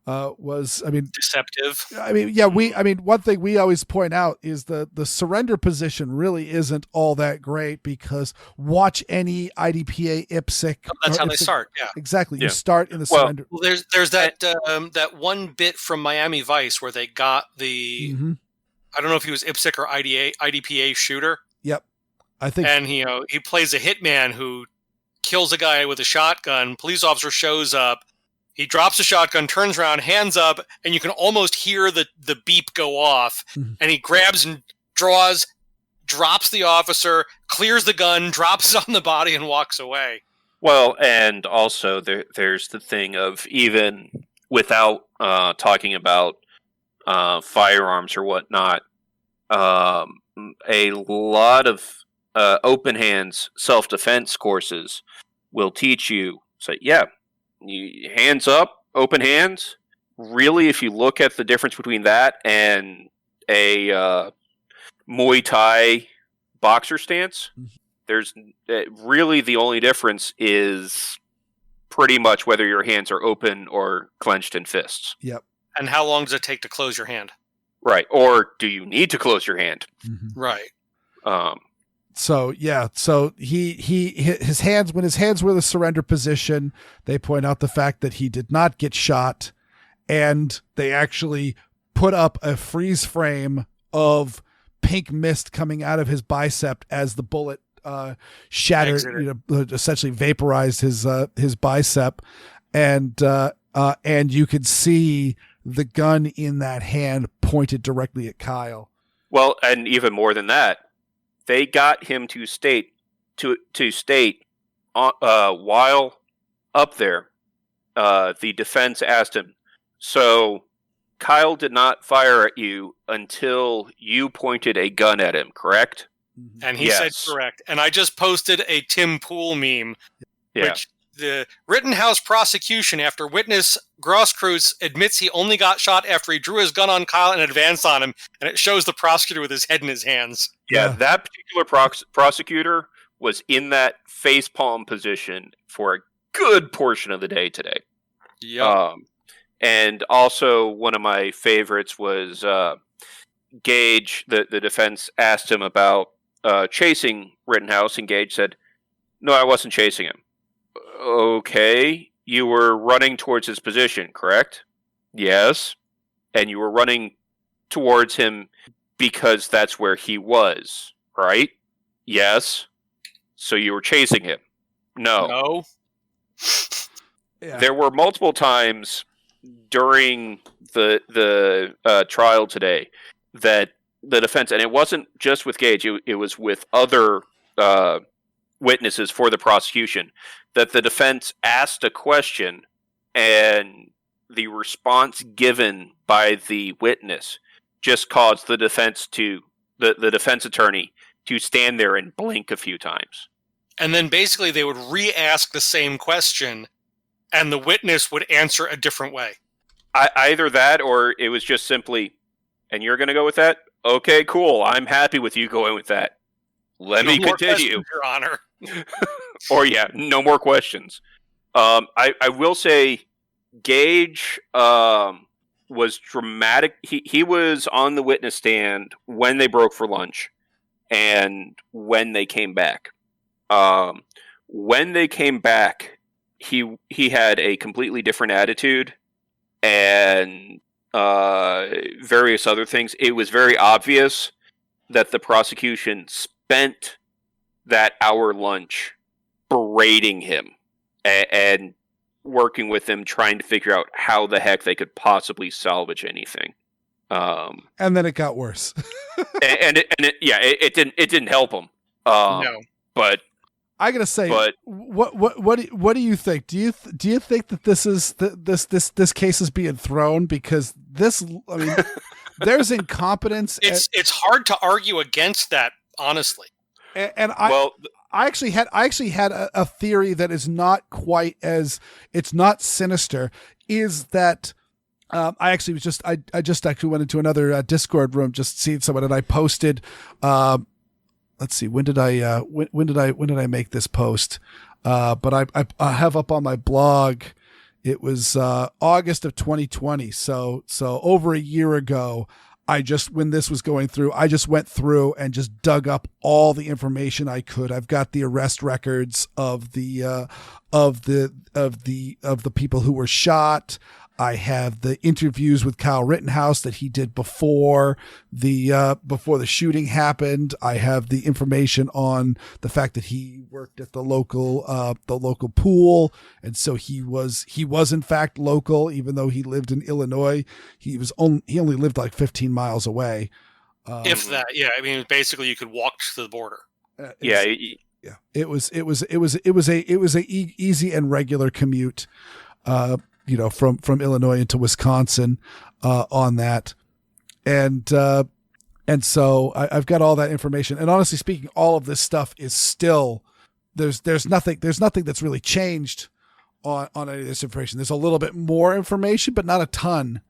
deceptive. One thing we always point out is the surrender position really isn't all that great, because watch any IDPA IPSC. That's how they start. Yeah, exactly. You start in the surrender. Well, there's that one bit from Miami Vice where they got the I don't know if he was IPSC or IDPA shooter. Yep, I think. And he plays a hitman who kills a guy with a shotgun. Police officer shows up. He drops the shotgun, turns around, hands up, and you can almost hear the beep go off. And he grabs and drops the officer, clears the gun, drops it on the body, and walks away. Well, and also there's the thing of, even without talking about firearms or whatnot, a lot of open hands self-defense courses will teach you, hands up, open hands. Really, if you look at the difference between that and a Muay Thai boxer stance, there's really the only difference is pretty much whether your hands are open or clenched in fists. Yep. And how long does it take to close your hand? Right. Or do you need to close your hand? Right. So his hands, when his hands were in the surrender position, they point out the fact that he did not get shot, and they actually put up a freeze frame of pink mist coming out of his bicep as the bullet shattered, essentially vaporized his bicep, and you could see the gun in that hand pointed directly at Kyle. Well, and even more than that, they got him to state while up there, the defense asked him, so Kyle did not fire at you until you pointed a gun at him, correct? And he said correct. And I just posted a Tim Pool meme, which the Rittenhouse prosecution, after witness Grosskreutz admits he only got shot after he drew his gun on Kyle and advanced on him, and it shows the prosecutor with his head in his hands. Yeah, that particular prosecutor was in that facepalm position for a good portion of the day today. Yeah. And also, one of my favorites was Gaige. The defense asked him about chasing Rittenhouse, and Gaige said, "No, I wasn't chasing him." Okay, you were running towards his position, correct? Yes. And you were running towards him because that's where he was, right? Yes. So you were chasing him? No. There were multiple times during the trial today that the defense, and it wasn't just with Gaige, it was with other witnesses for the prosecution, that the defense asked a question and the response given by the witness just caused the defense attorney to stand there and blink a few times. And then basically they would re-ask the same question and the witness would answer a different way. Either that, or it was just simply, and you're going to go with that? Okay, cool. I'm happy with you going with that. Let me continue. Your Honor. Or no more questions. I will say Gaige was dramatic. He was on the witness stand when they broke for lunch and when they came back. When they came back, he had a completely different attitude and various other things. It was very obvious that the prosecution spent that hour lunch berating him and working with him, trying to figure out how the heck they could possibly salvage anything. And then it got worse. It didn't help him. No, but I gotta say, what do you think? Do you think that this is this case is being thrown because this? I mean, there's incompetence. It's hard to argue against that, honestly. And I actually had a theory that is not quite as, it's not sinister. Is that I just actually went into another Discord room, just seeing someone, and I posted. Let's see, when did I make this post? But I have up on my blog, it was August of 2020. So over a year ago, when this was going through, I just went through and just dug up all the information I could. I've got the arrest records of the people who were shot. I have the interviews with Kyle Rittenhouse that he did before the shooting happened. I have the information on the fact that he worked at the local pool, and so he was in fact local, even though he lived in Illinois. He only lived like 15 miles away. If that, yeah. I mean, basically, you could walk to the border. Yeah. It was a easy and regular commute. From Illinois into Wisconsin, on that. And so I've got all that information. And honestly speaking, all of this stuff is still, there's nothing that's really changed on any of this information. There's a little bit more information, but not a ton,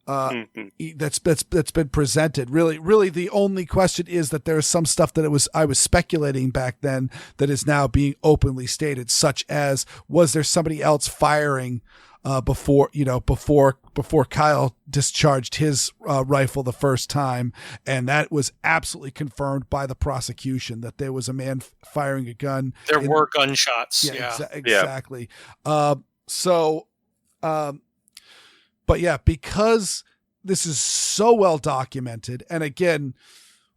that's been presented. Really the only question is that there's some stuff that I was speculating back then that is now being openly stated, such as, was there somebody else firing before Kyle discharged his rifle the first time, and that was absolutely confirmed by the prosecution that there was a man firing a gun. There were gunshots. Yeah. Exactly. But yeah, because this is so well documented, and again,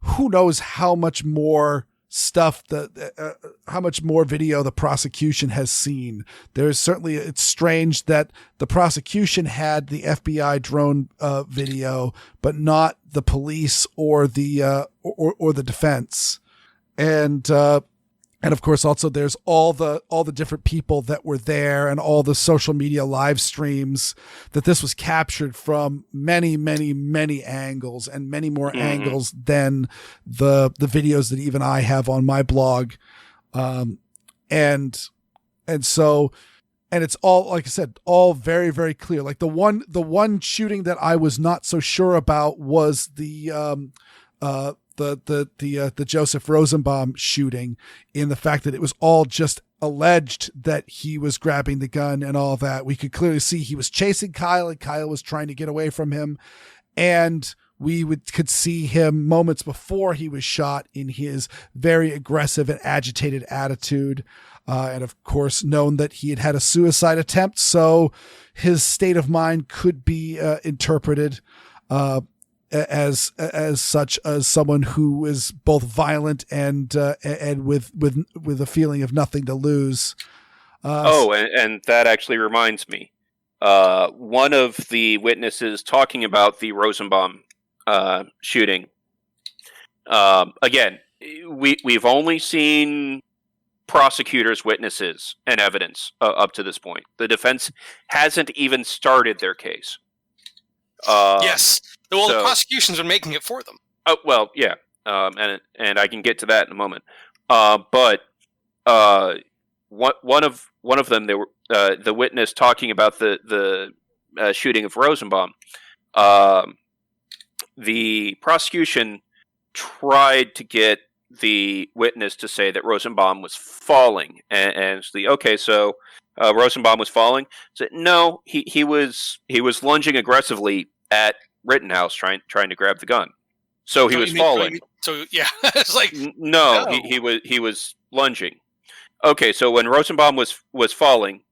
who knows how much more stuff how much more video the prosecution has seen. It's strange that the prosecution had the FBI drone video, but not the police or the defense. And of course, also there's all the different people that were there and all the social media live streams that this was captured from many, many, many angles, and many more angles than the videos that even I have on my blog. And it's all, like I said, all very, very clear. Like the one shooting that I was not so sure about was the Joseph Rosenbaum shooting, in the fact that it was all just alleged that he was grabbing the gun and all that. We could clearly see he was chasing Kyle, and Kyle was trying to get away from him. And could see him moments before he was shot in his very aggressive and agitated attitude. And of course, known that he had had a suicide attempt. So his state of mind could be interpreted as such, as someone who is both violent and with a feeling of nothing to lose. And that actually reminds me. One of the witnesses talking about the Rosenbaum shooting. Again, we've only seen prosecutors' witnesses and evidence up to this point. The defense hasn't even started their case. Yes. Well, the prosecution's been making it for them. Oh, well, yeah. And I can get to that in a moment. But one of them, they were the witness talking about the shooting of Rosenbaum. The prosecution tried to get the witness to say that Rosenbaum was falling, and so Rosenbaum was falling. So no, he was lunging aggressively at Rittenhouse, trying to grab the gun. So he was falling. So yeah, it's like no. He was lunging. Okay, so when Rosenbaum was falling,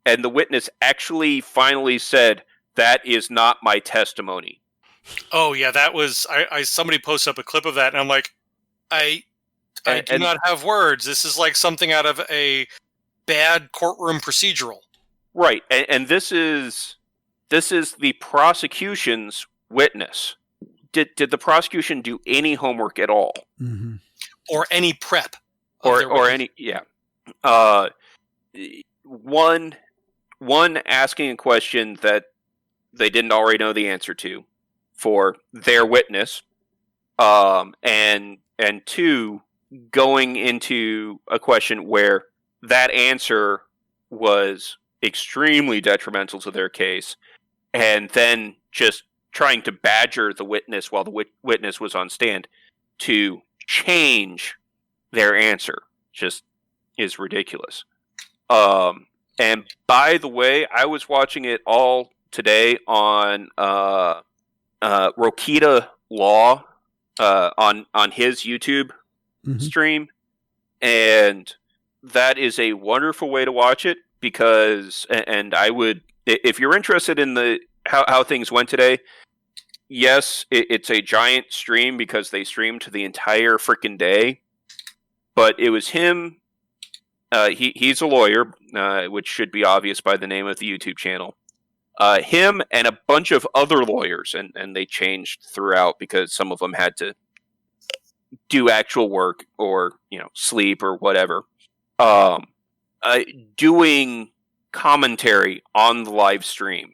and the witness actually finally said, "That is not my testimony." Oh yeah, that was somebody posted up a clip of that, and I'm like, I do not have words. This is like something out of a bad courtroom procedural. Right, and this is the prosecution's witness. Did the prosecution do any homework at all, or any prep, or any? Yeah, one asking a question that they didn't already know the answer to for their witness, and two, going into a question where that answer was extremely detrimental to their case, and then just trying to badger the witness while the witness was on stand to change their answer just is ridiculous. And by the way, I was watching it all today on Rokita Law on his YouTube stream, and that is a wonderful way to watch it because, and I would, if you're interested in the how things went today, yes, it's a giant stream because they streamed the entire freaking day, but it was him. He's a lawyer, which should be obvious by the name of the YouTube channel. Him and a bunch of other lawyers, and they changed throughout because some of them had to do actual work or sleep or whatever. Doing commentary on the live stream,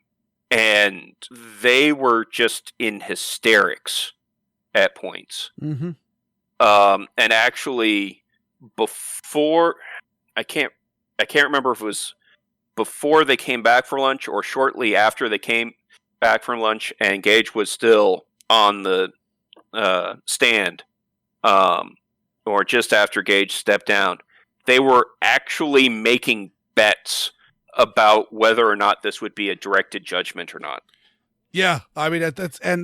and they were just in hysterics at points. And actually, before I can't remember if it was before they came back for lunch or shortly after they came back from lunch, and Gaige was still on the stand, or just after Gaige stepped down. They were actually making bets about whether or not this would be a directed judgment or not. Yeah, I mean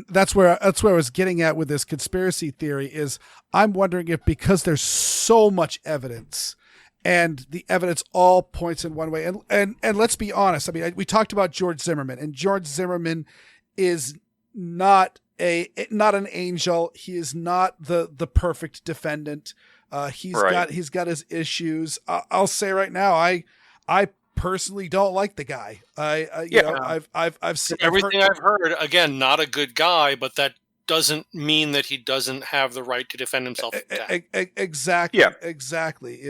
that's where I was getting at with this conspiracy theory is I'm wondering if because there's so much evidence and the evidence all points in one way, and let's be honest. I mean, we talked about George Zimmerman, and George Zimmerman is not an angel. He is not the perfect defendant. He's got his issues. I'll say right now, I personally don't like the guy. I've seen everything I've heard. Again, not a good guy, but that doesn't mean that he doesn't have the right to defend himself. Exactly. Yeah. Exactly.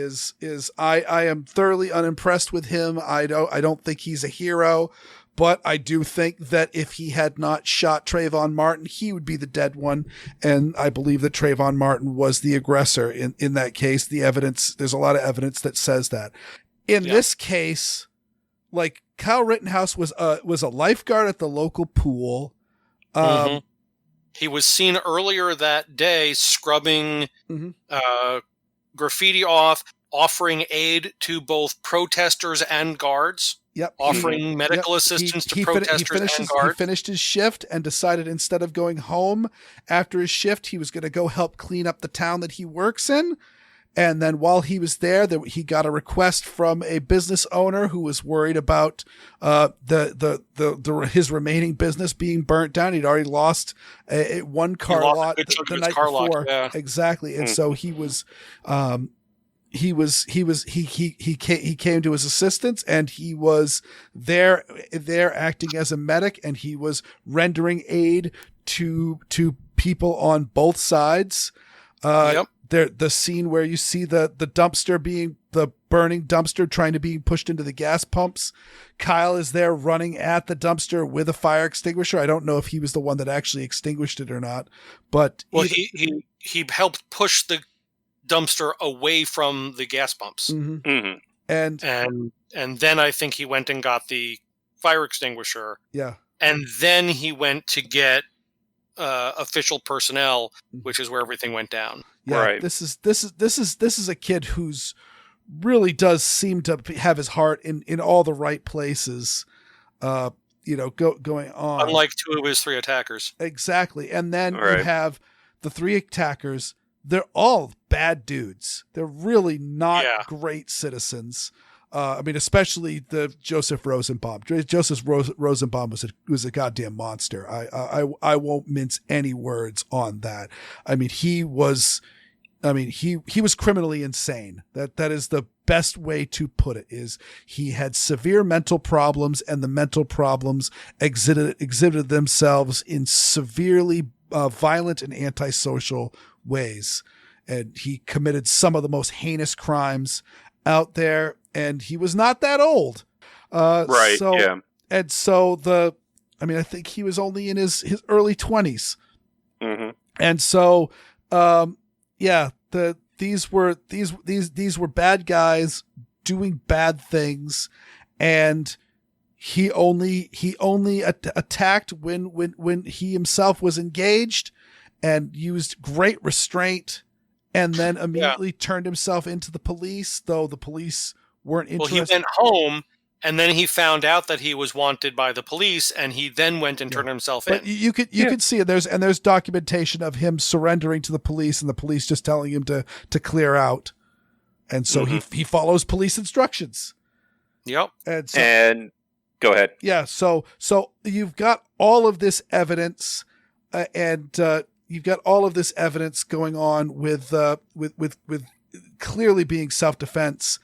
I am thoroughly unimpressed with him. I don't think he's a hero, but I do think that if he had not shot Trayvon Martin, he would be the dead one. And I believe that Trayvon Martin was the aggressor in that case. There's a lot of evidence that says that. In this case, like Kyle Rittenhouse was a lifeguard at the local pool. He was seen earlier that day scrubbing graffiti off, offering aid to both protesters and guards. Yep. Offering medical assistance to protesters and guards. He finished his shift and decided instead of going home after his shift, he was going to go help clean up the town that he works in. And then while he was there, he got a request from a business owner who was worried about his remaining business being burnt down. He'd already lost one car lot the night before. Yeah. Exactly. And so he came to his assistance, and he was there acting as a medic, and he was rendering aid to people on both sides. The scene where you see the burning dumpster trying to be pushed into the gas pumps. Kyle is there running at the dumpster with a fire extinguisher. I don't know if he was the one that actually extinguished it or not, but he helped push the dumpster away from the gas pumps. And then I think he went and got the fire extinguisher. Yeah. And then he went to get official personnel, which is where everything went down. Yeah, right. This is a kid who's really does seem to have his heart in all the right places. Going on. Unlike two of his three attackers. Exactly, and then you have the three attackers. They're all bad dudes. They're really not great citizens. I mean, especially the Joseph Rosenbaum. Joseph Rosenbaum was a goddamn monster. I won't mince any words on that. I mean, he was criminally insane. That is the best way to put it. Is he had severe mental problems, and the mental problems exhibited themselves in severely violent and antisocial ways. And he committed some of the most heinous crimes out there. And he was not that old. Right. So, and so I think he was only in his early 20s. And so, these were bad guys doing bad things. And he only attacked when he himself was engaged and used great restraint, and then immediately turned himself into the police, though the police weren't interested. Well, he went home, and then he found out that he was wanted by the police, and he then went and turned himself in. But you could see it. There's documentation of him surrendering to the police, and the police just telling him to clear out, and so he follows police instructions. Yep. And go ahead. Yeah. So you've got all of this evidence, and you've got all of this evidence going on with clearly being self-defense,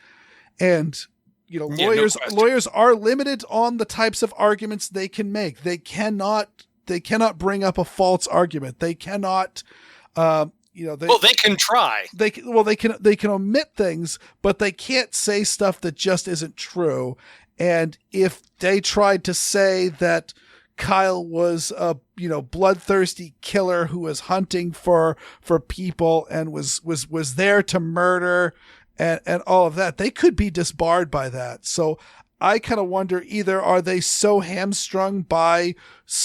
and lawyers are limited on the types of arguments they can make. They cannot bring up a false argument. They cannot. They can try. They can omit things, but they can't say stuff that just isn't true. And if they tried to say that Kyle was a bloodthirsty killer who was hunting for people and was there to murder and all of that, they could be disbarred by that. So I kind of wonder, either are they so hamstrung by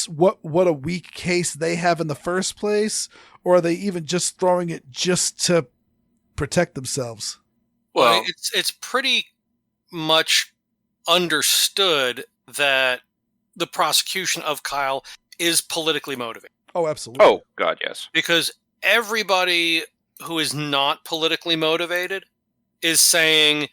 what a weak case they have in the first place, or are they even just throwing it just to protect themselves? Well, it's pretty much understood that the prosecution of Kyle is politically motivated. Oh, absolutely. Oh, God, yes. Because everybody who is not politically motivated is saying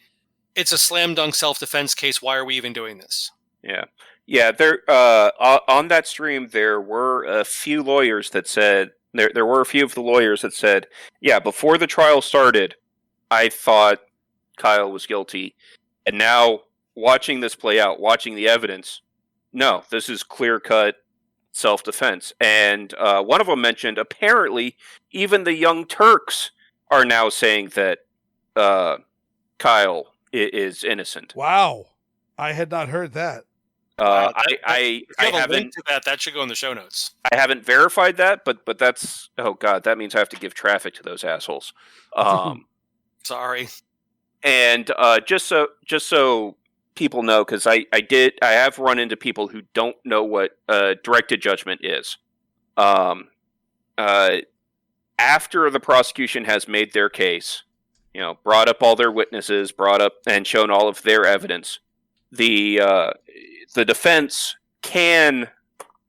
it's a slam dunk self-defense case. Why are we even doing this? Yeah. Yeah. There, on that stream, there were a few lawyers that said, there were a few of the lawyers that said, yeah, before the trial started, I thought Kyle was guilty. And now, watching this play out, watching the evidence, no, this is clear-cut self-defense. And one of them mentioned, apparently, even the young Turks are now saying that Kyle is innocent. Wow. I had not heard that. I haven't link to that. That should go in the show notes. I haven't verified that, but that's, oh God, that means I have to give traffic to those assholes. Sorry. And just so people know, because I have run into people who don't know what directed judgment is. After the prosecution has made their case, brought up all their witnesses, brought up and shown all of their evidence, the defense can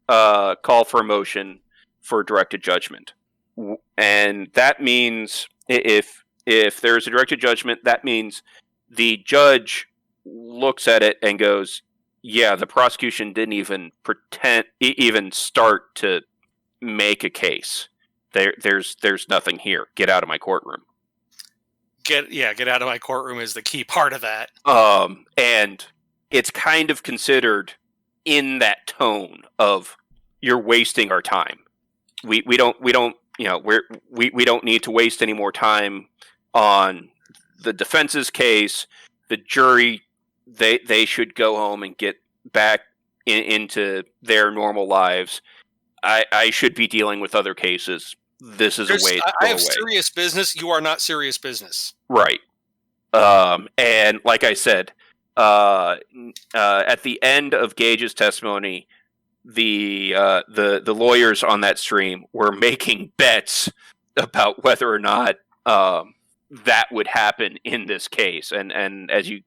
call for a motion for directed judgment, and that means if there's a directed judgment, that means the judge looks at it and goes, yeah, the prosecution didn't even start to make a case. There's nothing here. Get out of my courtroom. Get out of my courtroom is the key part of that. And it's kind of considered in that tone of, you're wasting our time. We don't need to waste any more time on the defense's case. The jury, they should go home and get back into their normal lives. I should be dealing with other cases. This is a way to go away. I have serious business. You are not serious business. Right. And like I said, at the end of Gaige's testimony, the lawyers on that stream were making bets about whether or not that would happen in this case. And as you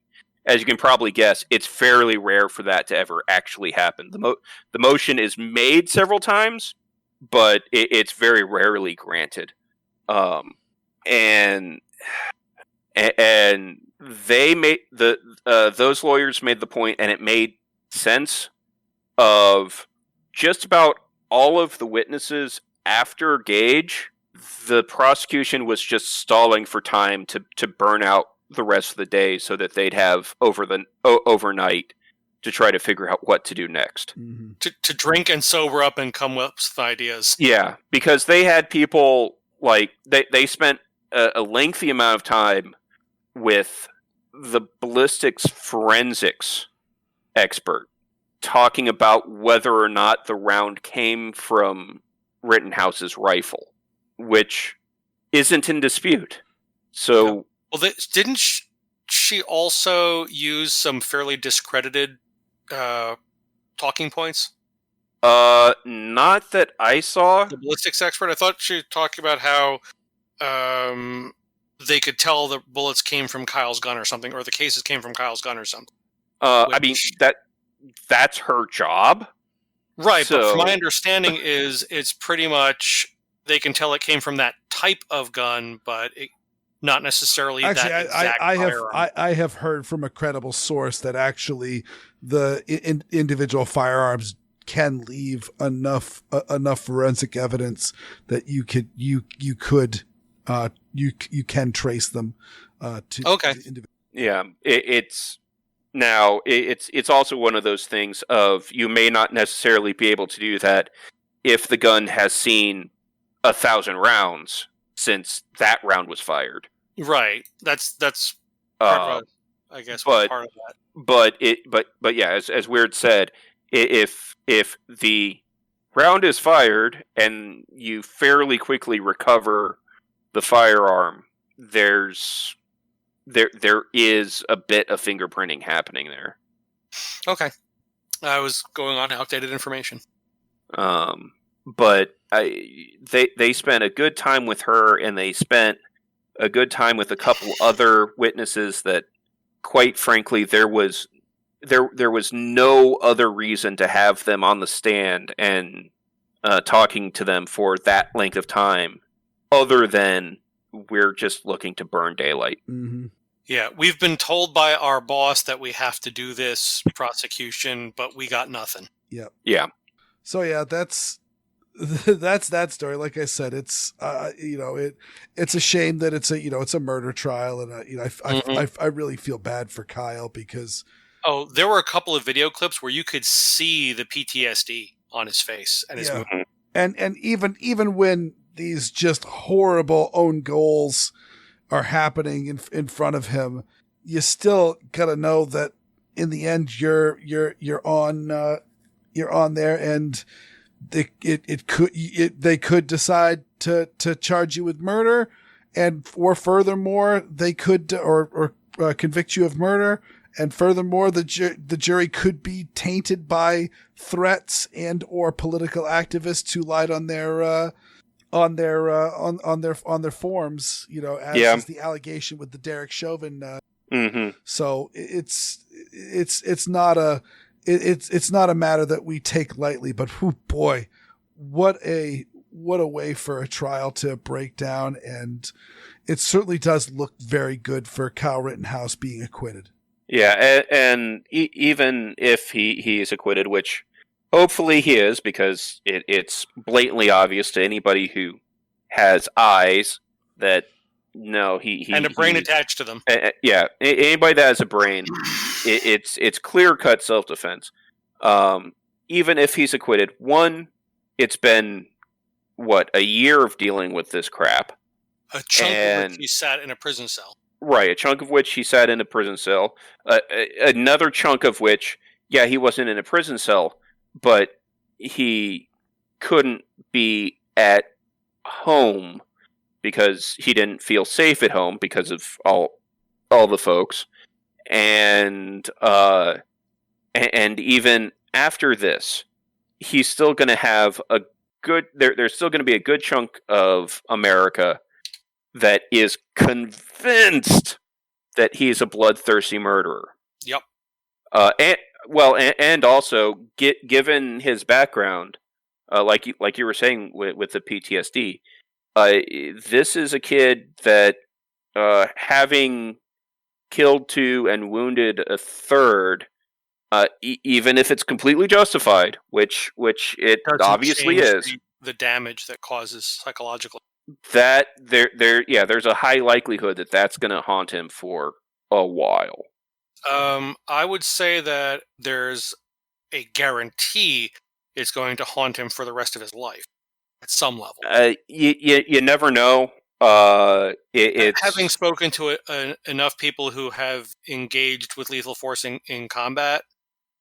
can probably guess, it's fairly rare for that to ever actually happen. The motion is made several times, but it's very rarely granted. And they made those lawyers made the point, and it made sense, of just about all of the witnesses after Gaige. The prosecution was just stalling for time to burn out the rest of the day so that they'd have overnight to try to figure out what to do next. Mm-hmm. To drink and sober up and come up with ideas. Yeah, because they had people, like, they spent a lengthy amount of time with the ballistics forensics expert talking about whether or not the round came from Rittenhouse's rifle, which isn't in dispute. So, well, didn't she also use some fairly discredited talking points? Not that I saw. The ballistics expert. I thought she talked about how they could tell the bullets came from Kyle's gun or something, or the cases came from Kyle's gun or something. I mean, that's her job. Right, So, but from my understanding it's pretty much they can tell it came from that type of gun, but not necessarily actually, that exact firearm. I have heard from a credible source that actually the individual firearms can leave enough forensic evidence that you can trace them to. Okay. Yeah, it's also one of those things of you may not necessarily be able to do that if the gun has seen 1,000 rounds since that round was fired. Right. That's part of I guess part of that. But yeah, as Weer'd said, if the round is fired and you fairly quickly recover the firearm, there is a bit of fingerprinting happening there. Okay. I was going on outdated information. But they spent a good time with her, and they spent a good time with a couple other witnesses that, quite frankly, there was no other reason to have them on the stand and talking to them for that length of time, other than we're just looking to burn daylight. Mm-hmm. Yeah, we've been told by our boss that we have to do this prosecution, but we got nothing. Yep. Yeah. So yeah, that's that story. Like I said, it's it's a shame that it's a murder trial, and I really feel bad for Kyle because there were a couple of video clips where you could see the PTSD on his face and his movement. And even when these just horrible own goals are happening in front of him, you still gotta know that in the end you're on there, and they could decide to charge you with murder, or furthermore they could or convict you of murder, and furthermore the jury could be tainted by threats and or political activists who lied on their forms, as is the allegation with the Derek Chauvin. So it's not a matter that we take lightly, but boy, what a way for a trial to break down. And it certainly does look very good for Kyle Rittenhouse being acquitted. Yeah. And even if he is acquitted, which hopefully he is, because it's blatantly obvious to anybody who has eyes that no, he and a brain attached to them. Yeah, anybody that has a brain, it's clear-cut self-defense. Even if he's acquitted, one, it's been a year of dealing with this crap. A chunk of which he sat in a prison cell. Right, a chunk of which he sat in a prison cell. Another chunk of which, yeah, he wasn't in a prison cell, but he couldn't be at home because he didn't feel safe at home because of all the folks. And even after this, he's still going to have a good... There's still going to be a good chunk of America that is convinced that he's a bloodthirsty murderer. Yep. And also, given his background, like you were saying with the PTSD, this is a kid that, having killed 2 and wounded a 3rd, even if it's completely justified, which it obviously is, the damage that causes psychologically. That there's a high likelihood that that's going to haunt him for a while. I would say that there's a guarantee it's going to haunt him for the rest of his life at some level. You never know. Having spoken to enough people who have engaged with lethal force in combat,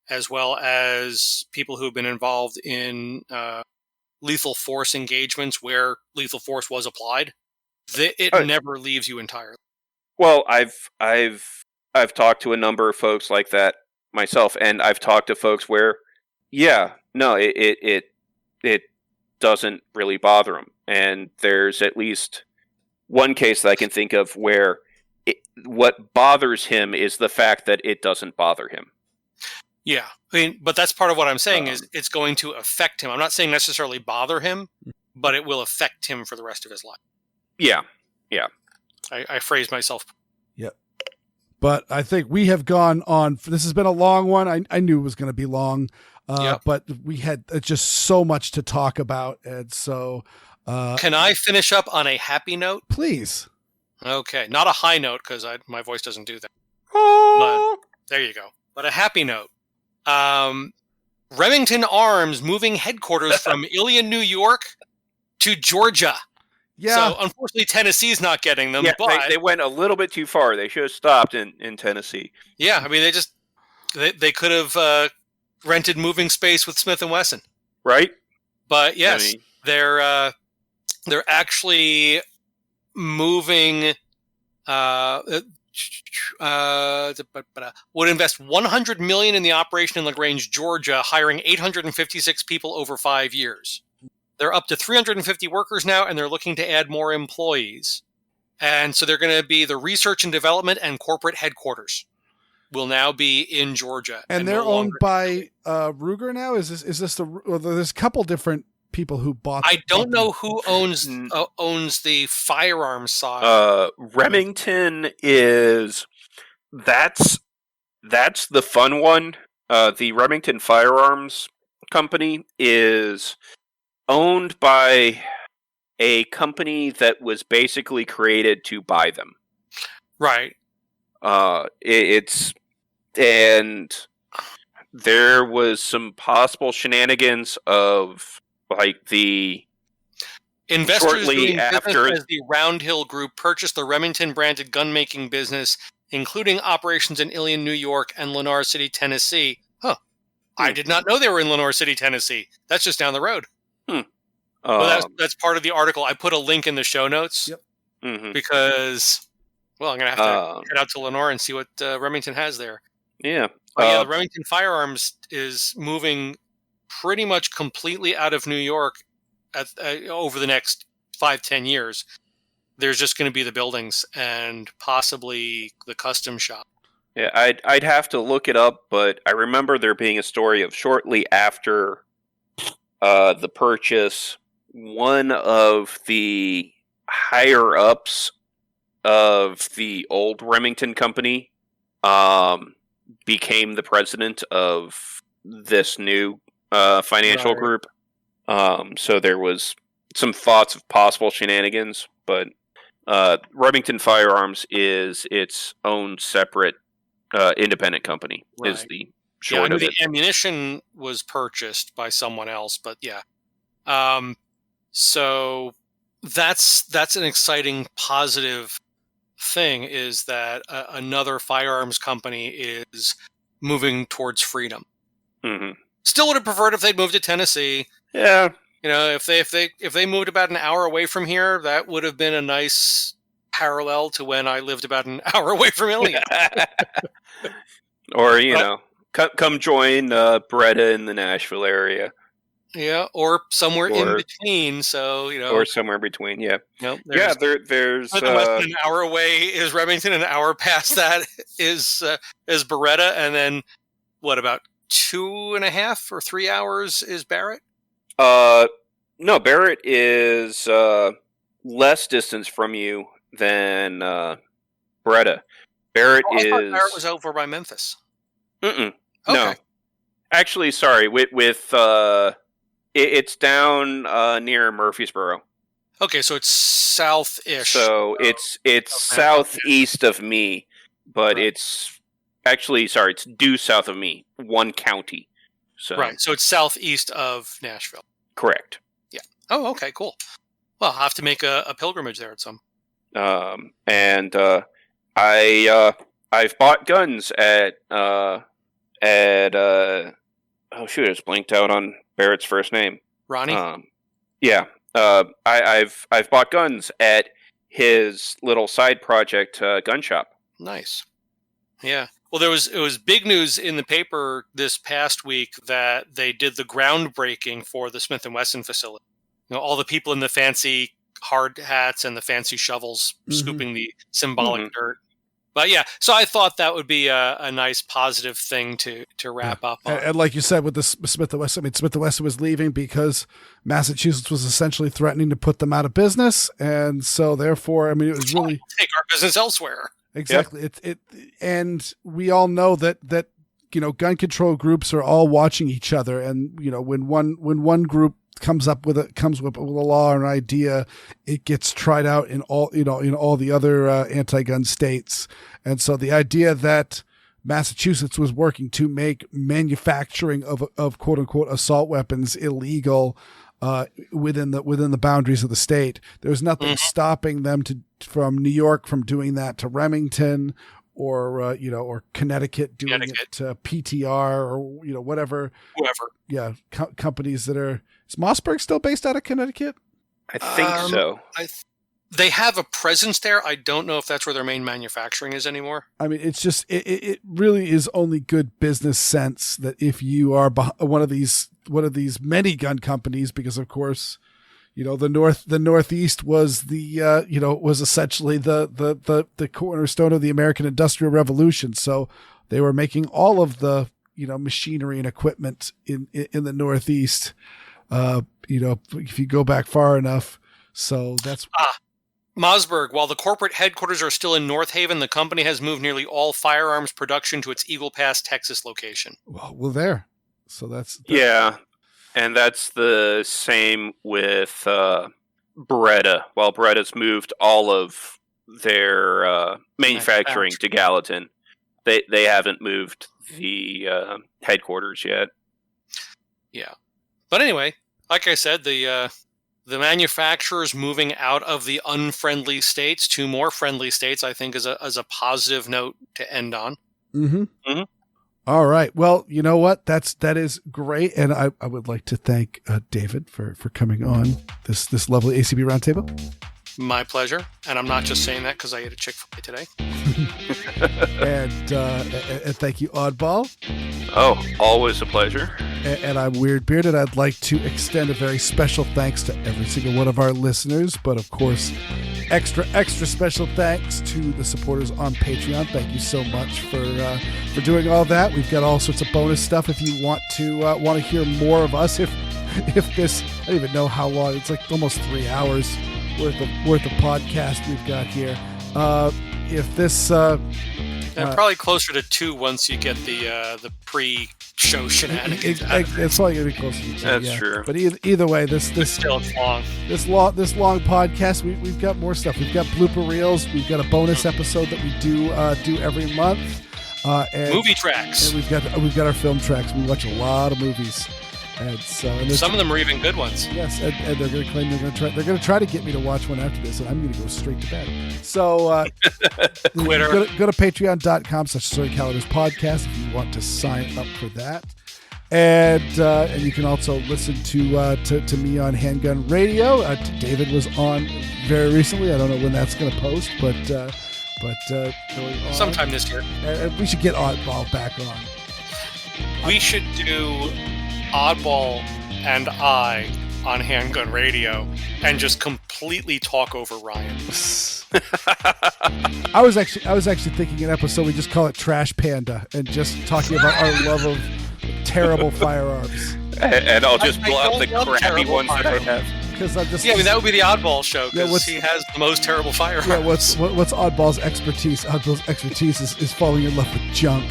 as well as people who have been involved in lethal force engagements where lethal force was applied, it never leaves you entirely. Well, I've talked to a number of folks like that myself, and I've talked to folks where, it doesn't really bother them, and there's at least one case that I can think of where what bothers him is the fact that it doesn't bother him. Yeah, I mean, but that's part of what I'm saying is it's going to affect him. I'm not saying necessarily bother him, but it will affect him for the rest of his life. Yeah. I phrased myself. Yep. But I think we have gone on. This has been a long one. I knew it was going to be long, but we had just so much to talk about. And so. Can I finish up on a happy note? Please. Okay. Not a high note because my voice doesn't do that. But there you go. But a happy note. Remington Arms moving headquarters from Ilion, New York to Georgia. Yeah. So unfortunately, Tennessee's not getting them. Yeah, but they went a little bit too far. They should have stopped in Tennessee. Yeah, I mean, they could have rented moving space with Smith & Wesson. Right? But yes, they're actually moving. Would invest $100 million in the operation in LaGrange, Georgia, hiring 856 people over 5 years. They're up to 350 workers now, and they're looking to add more employees. And so they're going to be the research and development and corporate headquarters will now be in Georgia. And they're owned by Ruger now? Is this there's a couple different people who bought. I don't know who owns the firearms side. Remington that's the fun one. The Remington Firearms Company is owned by a company that was basically created to buy them. Right. And there was some possible shenanigans of like the investors shortly doing after business as the Roundhill Group purchased the Remington branded gun-making business, including operations in Ilion, New York, and Lenoir City, Tennessee. Huh. I did not know they were in Lenoir City, Tennessee. That's just down the road. Well, that's part of the article. I put a link in the show notes because, well, I'm going to have to head out to Lenoir and see what Remington has there. Yeah. The Remington Firearms is moving pretty much completely out of New York over the next 5-10 years. There's just going to be the buildings and possibly the custom shop. Yeah, I'd have to look it up, but I remember there being a story of shortly after the purchase, one of the higher ups of the old Remington company became the president of this new financial group. So there was some thoughts of possible shenanigans, but Remington Firearms is its own separate independent company. Right. Is the short of it. The ammunition was purchased by someone else, but yeah. So that's an exciting positive thing is that another firearms company is moving towards freedom. Mm-hmm. Still would have preferred if they'd moved to Tennessee. Yeah. You know, if they moved about an hour away from here, that would have been a nice parallel to when I lived about an hour away from Ilion. Or, come join Beretta in the Nashville area. Yeah, or somewhere in between. So, or somewhere in between. Yeah. Nope, there's an hour away is Remington. An hour past that is Beretta, and then what about 2.5 or 3 hours is Barrett? No, Barrett is less distance from you than Beretta. Barrett I thought Barrett was over by Memphis. Okay. No. Actually, sorry. With it's down near Murfreesboro. Okay, so it's south-ish. So it's southeast of me, but it's actually it's due south of me, one county. So right, so it's southeast of Nashville. Correct. Yeah. Oh, okay, cool. Well, I'll have to make a pilgrimage there at some. And I've bought guns at oh shoot, I just blanked out on Barrett's first name. Ronnie. Yeah. I've bought guns at his little side project gun shop. Nice. Yeah. Well, it was big news in the paper this past week that they did the groundbreaking for the Smith & Wesson facility. All the people in the fancy hard hats and the fancy shovels scooping the symbolic dirt. But yeah, so I thought that would be a nice positive thing to wrap up on. And like you said, with the Smith & Wesson, Smith & Wesson was leaving because Massachusetts was essentially threatening to put them out of business. And so therefore, it was really take our business elsewhere. Exactly. Yep. And we all know that gun control groups are all watching each other. And, when one group comes with a law or an idea, it gets tried out in all the other anti-gun states. And so the idea that Massachusetts was working to make manufacturing of quote unquote assault weapons illegal within the boundaries of the state, there's nothing stopping them from New York from doing that to Remington or Connecticut doing it to PTR or whatever. Whoever. Yeah, companies that are. Is Mossberg still based out of Connecticut? I think so. They have a presence there. I don't know if that's where their main manufacturing is anymore. It's just it really is only good business sense that if you are one of these many gun companies, because of course, the Northeast was was essentially the cornerstone of the American Industrial Revolution. So they were making all of the machinery and equipment in the Northeast. If you go back far enough. So that's Mossberg. While the corporate headquarters are still in North Haven, the company has moved nearly all firearms production to its Eagle Pass, Texas location. Well, there. So that's yeah, and that's the same with Beretta. While Beretta's moved all of their manufacturing to Gallatin, they haven't moved the headquarters yet. Yeah. But anyway, like I said, the manufacturers moving out of the unfriendly states to more friendly states, I think, is a positive note to end on. All right. Well, you know what? That is great, and I would like to thank David for coming on this lovely ACB roundtable. My pleasure, and I'm not just saying that because I ate a Chick-fil-A today. and thank you, Oddball. Oh, always a pleasure. And I'm Weer'd, and I'd like to extend a very special thanks to every single one of our listeners, but of course, extra special thanks to the supporters on Patreon. Thank you so much for doing all that. We've got all sorts of bonus stuff if you want to hear more of us. If this, I don't even know how long. It's like almost 3 hours worth of podcast we've got here. If this probably closer to 2 once you get the pre-show shenanigans. It's probably gonna be closer to 2. That's true. But either way, this still long. This long podcast, we've got more stuff. We've got blooper reels. We've got a bonus episode that we do every month. And movie tracks. And we've got our film tracks. We watch a lot of movies. And some of them are even good ones. Yes, and they're going to claim they're going to try to get me to watch one after this, and I'm going to go straight to bed. So Quitter. Go to patreon.com/SorryCaliberspodcast if you want to sign up for that. And you can also listen to me on Handgun Radio. David was on very recently. I don't know when that's going to post, but sometime this year. We should get Oddball back on. We should do Oddball and I on Handgun Radio and just completely talk over Ryan. I was actually thinking an episode we just call it Trash Panda and just talking about our love of terrible firearms. And I'll just pull out the crappy ones that I have. Because I'm just that would be the Oddball show because he has the most terrible firearms. Yeah, what's Oddball's expertise? Oddball's expertise is falling in love with junk.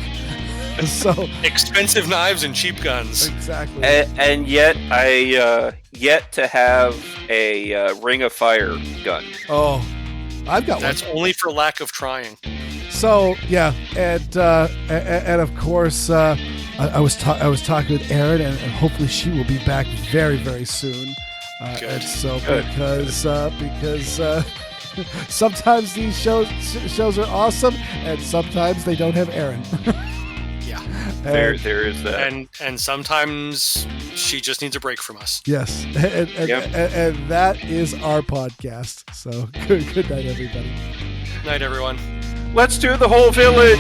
So expensive knives and cheap guns. Exactly. And yet I yet to have a Ring of Fire gun. Oh, I've got That's only for lack of trying. So yeah, and of course I was talking with Erin, and hopefully she will be back very, very soon. Good. And so because sometimes these shows are awesome, and sometimes they don't have Erin. There is that. And sometimes she just needs a break from us. Yes. And that is our podcast. So good night, everybody. Night, everyone. Let's do the whole village.